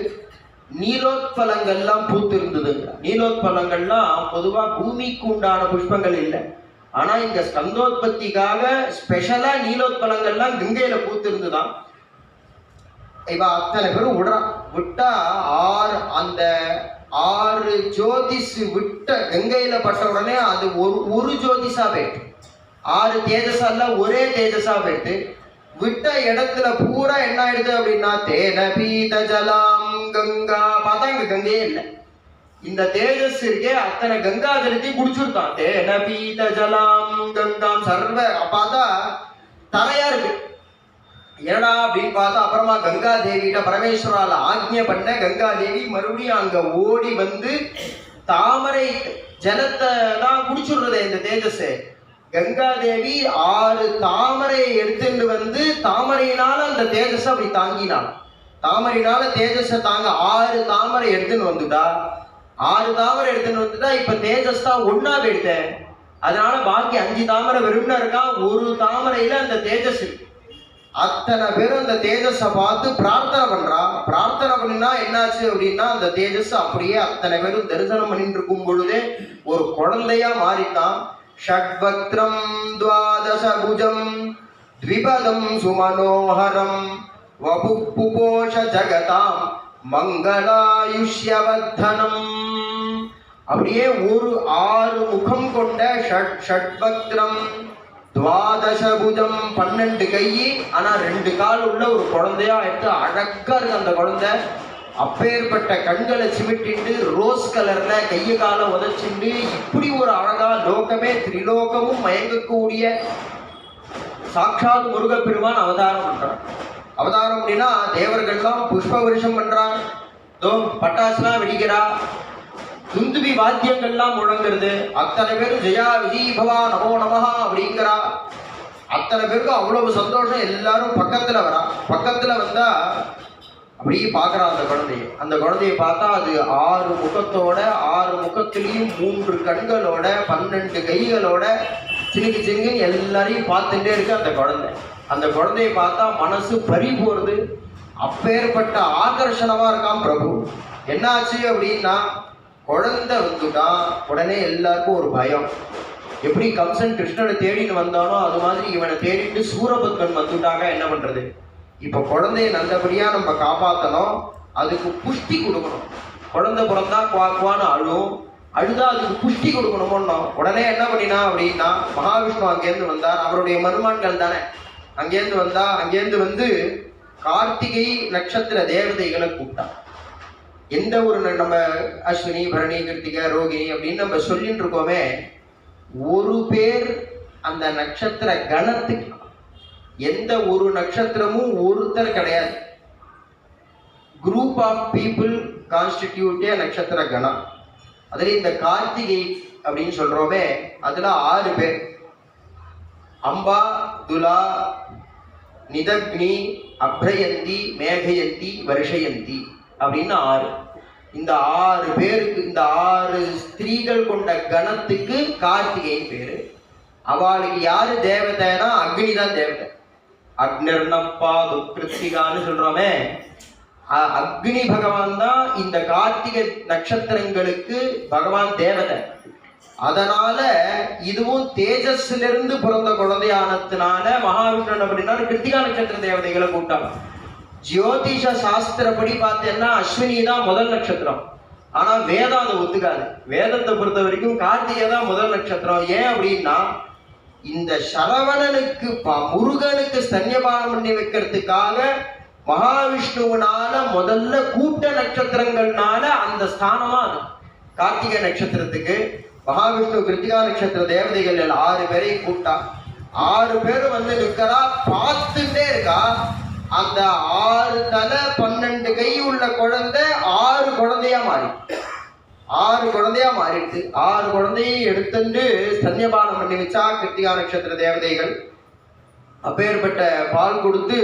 Speaker 2: நீலோத்பலங்கள்லாம் பூத்து இருந்ததுங்க. நீலோத்பலங்கள்லாம் பொதுவா பூமிக்கு உண்டான புஷ்பங்கள் இல்லை, ஆனா இங்க ஸ்கந்தோத்பத்திக்காக ஸ்பெஷலா நீலோத்பலங்கள்லாம் கங்கையில பூத்து இருந்துதான். இவ அத்தனை பேரும் விட்டா அந்த 6 ஜோதிஷ் விட்ட கங்கையில பட்ட உடனே அது ஒரு ஜோதிஷா போயிட்டு, 6 தேஜஸால ஒரே தேஜஸா போயிட்டு விட்ட இடத்துல பூரா என்ன ஆயிடுது அப்படின்னா தேன பீத ஜலாம் கங்கா. பார்த்தா இங்க கங்கையே இல்லை. இந்த தேஜஸ் இருக்கே அத்தனை கங்கா ஜலத்தையும் குடிச்சுட்டான். தேன பீத ஜலாம் கங்காம் சர்வ. பார்த்தா தரையா இருக்கு. என்னடா அப்படின்னு பார்த்தா அப்புறமா கங்கா தேவிகிட்ட பரமேஸ்வரால ஆக்ஞை பண்ண கங்கா தேவி மறுபடியும் அங்க ஓடி வந்து தாமரை ஜலத்தை தான் குடிச்சுடுறது இந்த தேஜஸ். கங்கா தேவி 6 தாமரையை எடுத்துட்டு வந்து தாமரையினால அந்த தேஜஸ அப்படி தாங்கினான். தாமரையினால தேஜஸ தாங்க 6 தாமரை எடுத்துன்னு வந்துட்டா. 6 தாமரை எடுத்துன்னு வந்துட்டா. இப்ப தேஜஸ் தான் ஒன்னா போயிட்டேன், அதனால பாக்கி 5 தாமரை வெறும்னா இருக்கா. ஒரு தாமரையில அந்த தேஜஸ் இருக்கு. அத்தனை பேரும் அந்த தேஜஸ பார்த்து பிரார்த்தனை பண்றா. பிரார்த்தனை பண்ணினா என்னாச்சு அப்படின்னா அந்த தேஜஸ் அப்படியே அத்தனை பேரும் தரிசனம் பண்ணிட்டு இருக்கும் பொழுதே ஒரு குழந்தையா மாறித்தான். ஷட்வக்ரம் துவாதசபுஜம் த்விபதம் சுமனோஹரம் வபுப்புபோஷ ஜகதாம் மங்களாயுஷ்யவர்தனம். அப்படியே ஒரு 6 முகம் கொண்ட ஷட்வக்ரம் துவாதசபுஜம் 12 கை, ஆனா 2 கால் உள்ள ஒரு குழந்தையா எடுத்து அழகா இருக்கு அந்த குழந்தை. அப்பேற்பட்ட கண்களை சிமிட்டிட்டு ரோஸ் கலர்ல கைய காலை உதச்சிட்டு இப்படி ஒரு அழகா லோகமே திரிலோகமும் மயங்கக்கூடிய சாட்சாத் முருகப்பெருமான் அவதாரம் பண்றான். அவதாரம் அப்படின்னா தேவர்கள்லாம் புஷ்ப வருஷம் பண்றான், பட்டாசுலாம் வெடிக்கிறா, துந்துபி வாத்தியங்கள்லாம் முழங்குறது, அத்தனை பேரும் ஜெயா விஜய் பவா நமோ நமஹா அப்படிங்கிறா. அத்தனை பேருக்கும் அவ்வளவு சந்தோஷம். எல்லாரும் பக்கத்துல வரா. பக்கத்துல வந்தா அப்படியே பார்க்குறா அந்த குழந்தைய பார்த்தா அது 6 முகத்தோட, 6 முகத்திலையும் 3 கண்களோட, 12 கைகளோட சினுக்கு சினுக்குன்னு எல்லாரையும் பார்த்துட்டே இருக்கு அந்த குழந்தைய பார்த்தா மனசு பறி போறது. அப்பேற்பட்ட ஆகர்ஷணமா இருக்கான் பிரபு. என்னாச்சு அப்படின்னா குழந்தை வந்துட்டான். உடனே எல்லாருக்கும் ஒரு பயம். எப்படி கம்சன் கிருஷ்ணனை தேடின்னு வந்தானோ அது மாதிரி இவனை தேடிட்டு சூரபத்மன் வந்துட்டாங்க. என்ன பண்றது? இப்ப குழந்தைய நல்லபடியா நம்ம காப்பாற்றணும். அதுக்கு புஷ்டி கொடுக்கணும். குழந்தை பிறந்தா குவான்னு அழுதா அதுக்கு புஷ்டி கொடுக்கணுமோன்னா உடனே என்ன பண்ணினா அப்படின்னா மகாவிஷ்ணு அங்கேருந்து வந்தார். அவருடைய மருமான்கள் தானே. அங்கேருந்து வந்து கார்த்திகை நட்சத்திர தேவதைகளை கூப்பிட்டான். எந்த ஒரு நம்ம அஸ்வினி பரணி கிருத்திகை ரோகிணி அப்படின்னு நம்ம சொல்லிட்டு இருக்கோமே, ஒரு பேர் அந்த நட்சத்திர கணத்துக்கு, எந்த ஒரு நட்சத்திரமும் ஒருத்தர் கிடையாது. குரூப் ஆஃப் பீப்புள் கான்ஸ்டிடியூட்டே நட்சத்திர கணம். அதுல இந்த கார்த்திகை அப்படின்னு சொல்றோமே, அதுல 6 பேர். அம்பா, துலா, நிதக்னி, அப்ரயந்தி, மேகயந்தி, வருஷயந்தி அப்படின்னு 6. இந்த 6 பேருக்கு, இந்த 6 ஸ்திரீகள் கொண்ட கணத்துக்கு கார்த்திகை பேரு. அவளுக்கு யாரு தேவதைனா அக்னி தான் தேவதை. அக்னிர்னப்பா துக்கிருத்திகான்னு சொல்றோமே, அக்னி பகவான் தான் இந்த கார்த்திகை நட்சத்திரங்களுக்கு பகவான் தேவதை. அதனால இதுவும் தேஜஸ்லிருந்து பிறந்த குழந்தையானதுனால மகாவிஷ்ணு அப்படின்னா கிருத்திகா நட்சத்திர தேவதைகளை கூப்பிட்டாங்க. ஜோதிஷ சாஸ்திரப்படி பார்த்தேன்னா அஸ்வினி தான் முதல் நட்சத்திரம். ஆனா வேதம் அதை ஒத்துக்காது. வேதத்தை பொறுத்த வரைக்கும் கார்த்திகை தான் முதல் நட்சத்திரம். ஏன் அப்படின்னா இந்த சரவணனுக்கு முருகனுக்கு ஸ்தன்யபானம் பண்ணி வைக்கிறதுக்காக மகாவிஷ்ணுவனால முதல்ல கூட்ட நட்சத்திரங்கள்னால அந்த ஸ்தானமா அது கார்த்திகை நட்சத்திரத்துக்கு. மகாவிஷ்ணு கிருத்திகா நட்சத்திர தேவதைகள் 6 பேரையும் கூப்பிட்டா. 6 பேரும் வந்து நிற்கிறா, பார்த்துட்டே இருக்கா. அந்த 6 தலை 12 கை உள்ள குழந்தை 6 குழந்தையா மாறிடுது. 6 குழந்தையை எடுத்துட்டு ஸ்தன்யபானம் பண்ணி வச்சா கிருத்திகா நட்சத்திர தேவதைகள். அப்பேற்பட்ட பால் கொடுத்து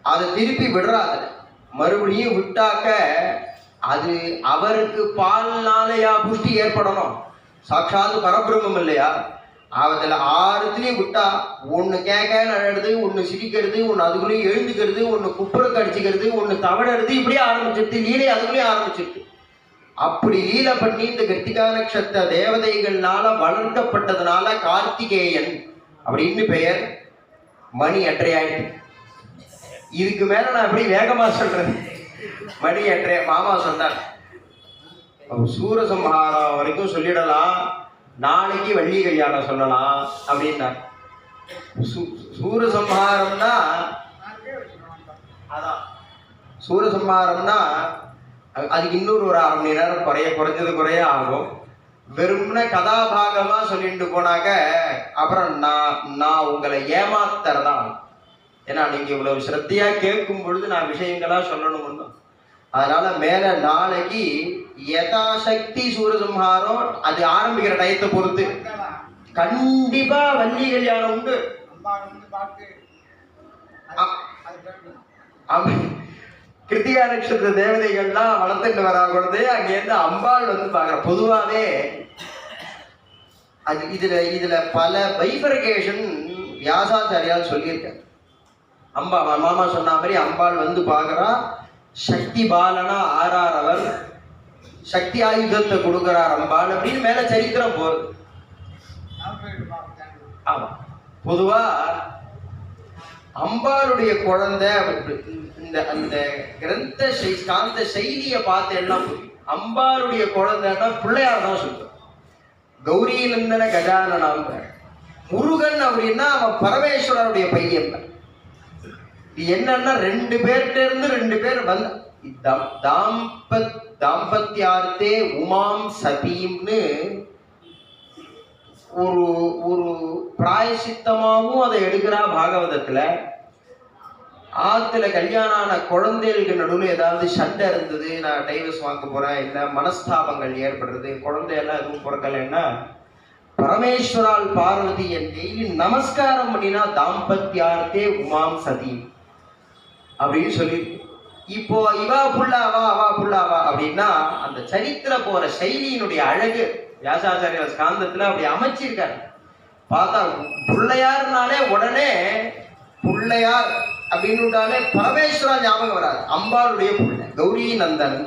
Speaker 2: அதை திருப்பி விடுறாங்க. மறுபடியும் விட்டாக்க அது அவருக்கு பால்னாலையா புஷ்டி ஏற்படணும்? சாட்சாத்து பரபிரம்மம் இல்லையா? அதில் 6த்துலேயும் விட்டா ஒன்று கேட்கன்னு அழுது, ஒன்று சிரிக்கிறது, ஒன்று அதுக்குள்ளேயும் எழுந்துக்கிறது, ஒன்று குப்புறக்கு அடிச்சுக்கிறது, ஒன்று தவடுறது, இப்படியே ஆரம்பிச்சிருது. லீலை அதுக்குள்ளேயும் ஆரம்பிச்சிருக்கு. அப்படி லீலை பண்ணி இந்த கிருத்திகா நட்சத்திர தேவதைகள்னால வளர்க்கப்பட்டதுனால கார்த்திகேயன் அப்படின்னு பெயர். மணி 8:30 ஆயிடுச்சு. இதுக்கு மேல நான் எப்படி வேகமா சொல்றேன்? மணி 8:30. மாமா சொன்னார் சூரசம்ஹாரம் வரைக்கும் சொல்லிடலாம், நாளைக்கு வள்ளி கல்யாணம் சொல்லலாம் அப்படின்னா. சூரசம்ஹாரம்னா அதான் சூரசம்ஹாரம்னா அதுக்கு இன்னொரு ஒரு 1/2 மணி நேரம் குறைய ஆகும். வெறும்ன கதாபாகமா சொல்லிட்டு போனாக்க அப்புறம் நான் உங்களை ஏமாத்துறதான். ஏன்னா நீங்க இவ்வளவு ஸ்ரத்தையா கேட்கும் பொழுது நான் விஷயங்களா சொல்லணும்னு. அதனால மேல நாளைக்கு யதாசக்தி சூரசம்ஹாரம் அது ஆரம்பிக்கிற டயத்தை பொறுத்து கண்டிப்பா வள்ளி கல்யாணம் உண்டு. கிருத்திகா நட்சத்திர தேவதைகள்லாம் வளர்த்துட்டு வரா பொழுது அங்கேருந்து அம்பாள் வந்து பாக்குற. பொதுவாவே அது இதுல பல பைபர்கேஷன் வியாசாச்சாரியால் சொல்லியிருக்காரு. மாமா சொன்ன மாதிரி அம்பாள் வந்து பாக்குறா. சக்தி பாலனா ஆறாரவர், சக்தி ஆயுதத்தை கொடுக்கிறார் அம்பாள் அப்படின்னு மேல சரித்திரம் போறது. ஆமா, பொதுவா அம்பாளுடைய குழந்தை அந்த கிரந்த காந்த செய்தியை பார்த்து எல்லாம் புரியும். அம்பாளுடைய குழந்தைன்னா பிள்ளையார் தான் சொல்றோம். கௌரி நந்தன கஜானனாம். முருகன் அப்படின்னா அவன் பரமேஸ்வரனுடைய பையன். என்னன்னா 2 பேர்கிட்ட இருந்து 2 பேர் வந்து தாம்பத்தியார்த்தே உமாம் சதீம்னு ஒரு பிராயசித்தமாவும் அதை எடுக்கிறா பாகவதத்துல. ஆத்துல கல்யாணம் ஆன குழந்தைகளுக்கு நடுவில் ஏதாவது சண்டை இருந்தது, நான் டைவர்ஸ் வாங்க போறேன், இல்லை மனஸ்தாபங்கள் ஏற்படுறது, குழந்தையெல்லாம் எதுவும் பிறக்கலைன்னா பரமேஸ்வரால் பார்வதி என் டெய்லி நமஸ்காரம் பண்ணினா தாம்பத்தியார்த்தே உமாம் சதி அப்படின்னு சொல்லி, இப்போ இவா புல்லாவா அவா புல்லாவா அப்படின்னா அந்த சரித்திர போற சைலியினுடைய அழகு வியாசாச்சாரிய ஸ்காந்தத்துல அப்படி அமைச்சிருக்காரு. பார்த்தா பிள்ளையார்னாலே உடனே பிள்ளையார் அப்படின்னுட்டாலே பரமேஸ்வரா ஞாபகம் வராது, அம்பாளுடைய பிள்ளை கௌரி நந்தன்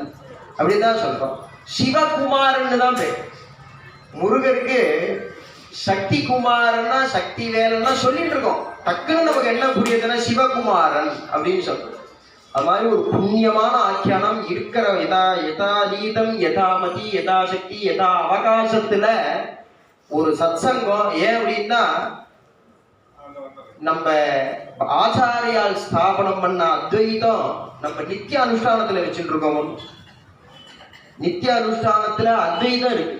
Speaker 2: அப்படிதான் சொல்றோம். சிவகுமாரன்னு தான் பேர். முருகருக்கு சக்தி குமாரன்னா சக்தி வேலன்னா சொல்லிட்டு இருக்கோம், டக்குன்னு நமக்கு என்ன புரியுதுன்னா சிவகுமாரன் அப்படின்னு சொல்றோம். அது மாதிரி ஒரு புண்ணியமான ஆக்கியானம் இருக்கிற யதாதீதம் யதாமதி யதாசக்தி யதா அவகாசத்துல ஒரு சத்சங்கம். ஏன் அப்படின்னா நம்ம ஆச்சாரியால் ஸ்தாபனம் பண்ண அத்வைதம் நம்ம நித்திய அனுஷ்டானத்துல வச்சுட்டு இருக்கோம். நித்திய அனுஷ்டானத்துல அத்வைதம் இருக்கு.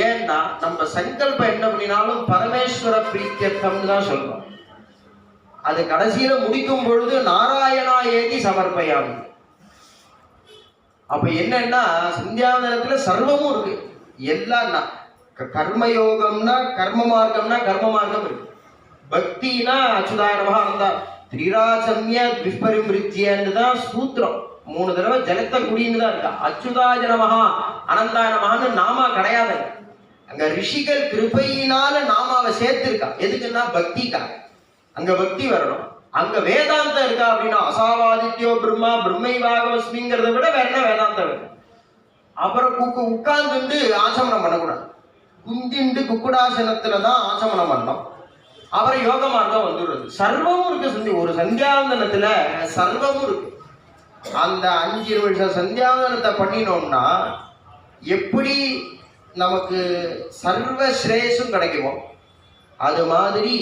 Speaker 2: ஏன்னா நம்ம சங்கல்பம் என்ன பண்ணினாலும் பரமேஸ்வர பிரீத்தியர்த்தம் தான் சொல்றோம். அது கடைசியில முடிக்கும் பொழுது நாராயணா ஏதி சமர்ப்பயாமி. அப்ப என்னன்னா சந்தியாவந்தனத்துல சர்வமும் இருக்கு. எல்லாம் கர்மயோகம்னா கர்ம மார்க்கம்னா கர்ம மார்க்கம் இருக்கு. பக்தினா அச்சுதாய நமஹ அனந்தா திரிராசம்ய விஸ்பரிமிருத்தியன்னு தான் சூத்திரம். 3 தடவை ஜலத்தை குடின்னு தான் இருக்கா. அச்சுதாய நமஹ அனந்தாய நமஹன்னு நாமா கிடையாது. அங்க ரிஷிகள் கிருபையினால நாமாவை சேர்த்திருக்கா. எதுக்குன்னா பக்திக்காக. அங்க பக்தி வரணும். அங்க வேதாந்தம் இருக்கா அப்படின்னா அசாவாதித்யோ பிரம்மா பிரம்மைவாகவஸ்மிங்கிறத விட வேற என்ன வேதாந்தம் வேணும். அப்புறம் உட்கார்ந்து ஆசமனம் பண்ணக்கூடாது. குந்திண்டு குக்குடாசனத்துலதான் ஆசமனம் பண்ணணும். அப்புறம் யோக மார்க்கம் வந்துடுறது. சர்வமும் இருக்கு. ஒரு சந்தியாவந்தனத்துல சர்வமும் இருக்கு. அந்த 5 நிமிஷம் சந்தியாவந்தனத்தை பண்ணினோம்னா எப்படி நமக்கு சர்வ ஸ்ரேயஸும் கிடைக்குமோ அது மாதிரி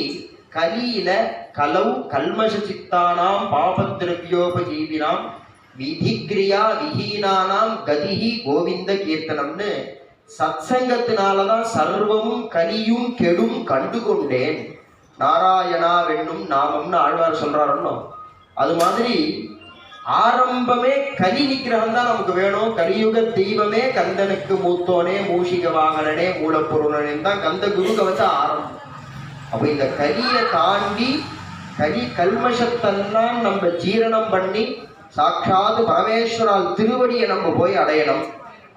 Speaker 2: கலியில கலவு கல்மஷ சித்தானாம் பாபத்திரவியோபஜீவினாம் விதிக்ரியா விஹீனானாம் கதிஹி கோவிந்த கீர்த்தனம்னு சத்சங்கத்தினாலதான் சர்வமும் கலியும் கெடும் கண்டுகொண்டேன் நாராயணா வெண்ணும் நாமம்னு ஆழ்வார் சொல்றாருன்னோ. அது மாதிரி ஆரம்பமே கலி நிகிரகம் தான் நமக்கு வேணும். கலியுக தெய்வமே கந்தனுக்கு மூத்தோனே மூஷிக வாகனனே மூலப்பொருளனே தான் கந்த குரு கவச்ச ஆரம்பம். அப்ப இந்த கலியை தாண்டி கலி கல்மஷத்தெல்லாம் நம்ம ஜீரணம் பண்ணி சாட்சாத் பரமேஸ்வரால் திருவடியை நம்ம போய் அடையணும்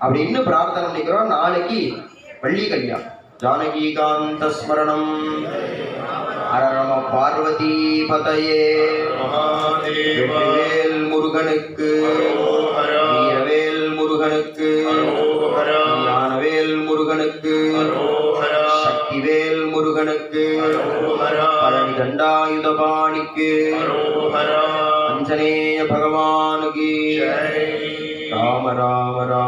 Speaker 2: அப்படின்னு பிரார்த்தனை பண்ணிக்கிறோம். நாளைக்கு வள்ளி கல்யாணம். ஜானகீகாந்த ஸ்மரணம். அரரம பார்வதி பதையே. வெற்றிவேல் முருகனுக்கு, வீரவேல் முருகனுக்கு, ஞானவேல் முருகனுக்கு, சக்திவேல் முருகனுக்கு, பழனி தண்டாயுதபாணிக்கு, அஞ்சனேய பகவானுக்கு. ராம ராம ராம.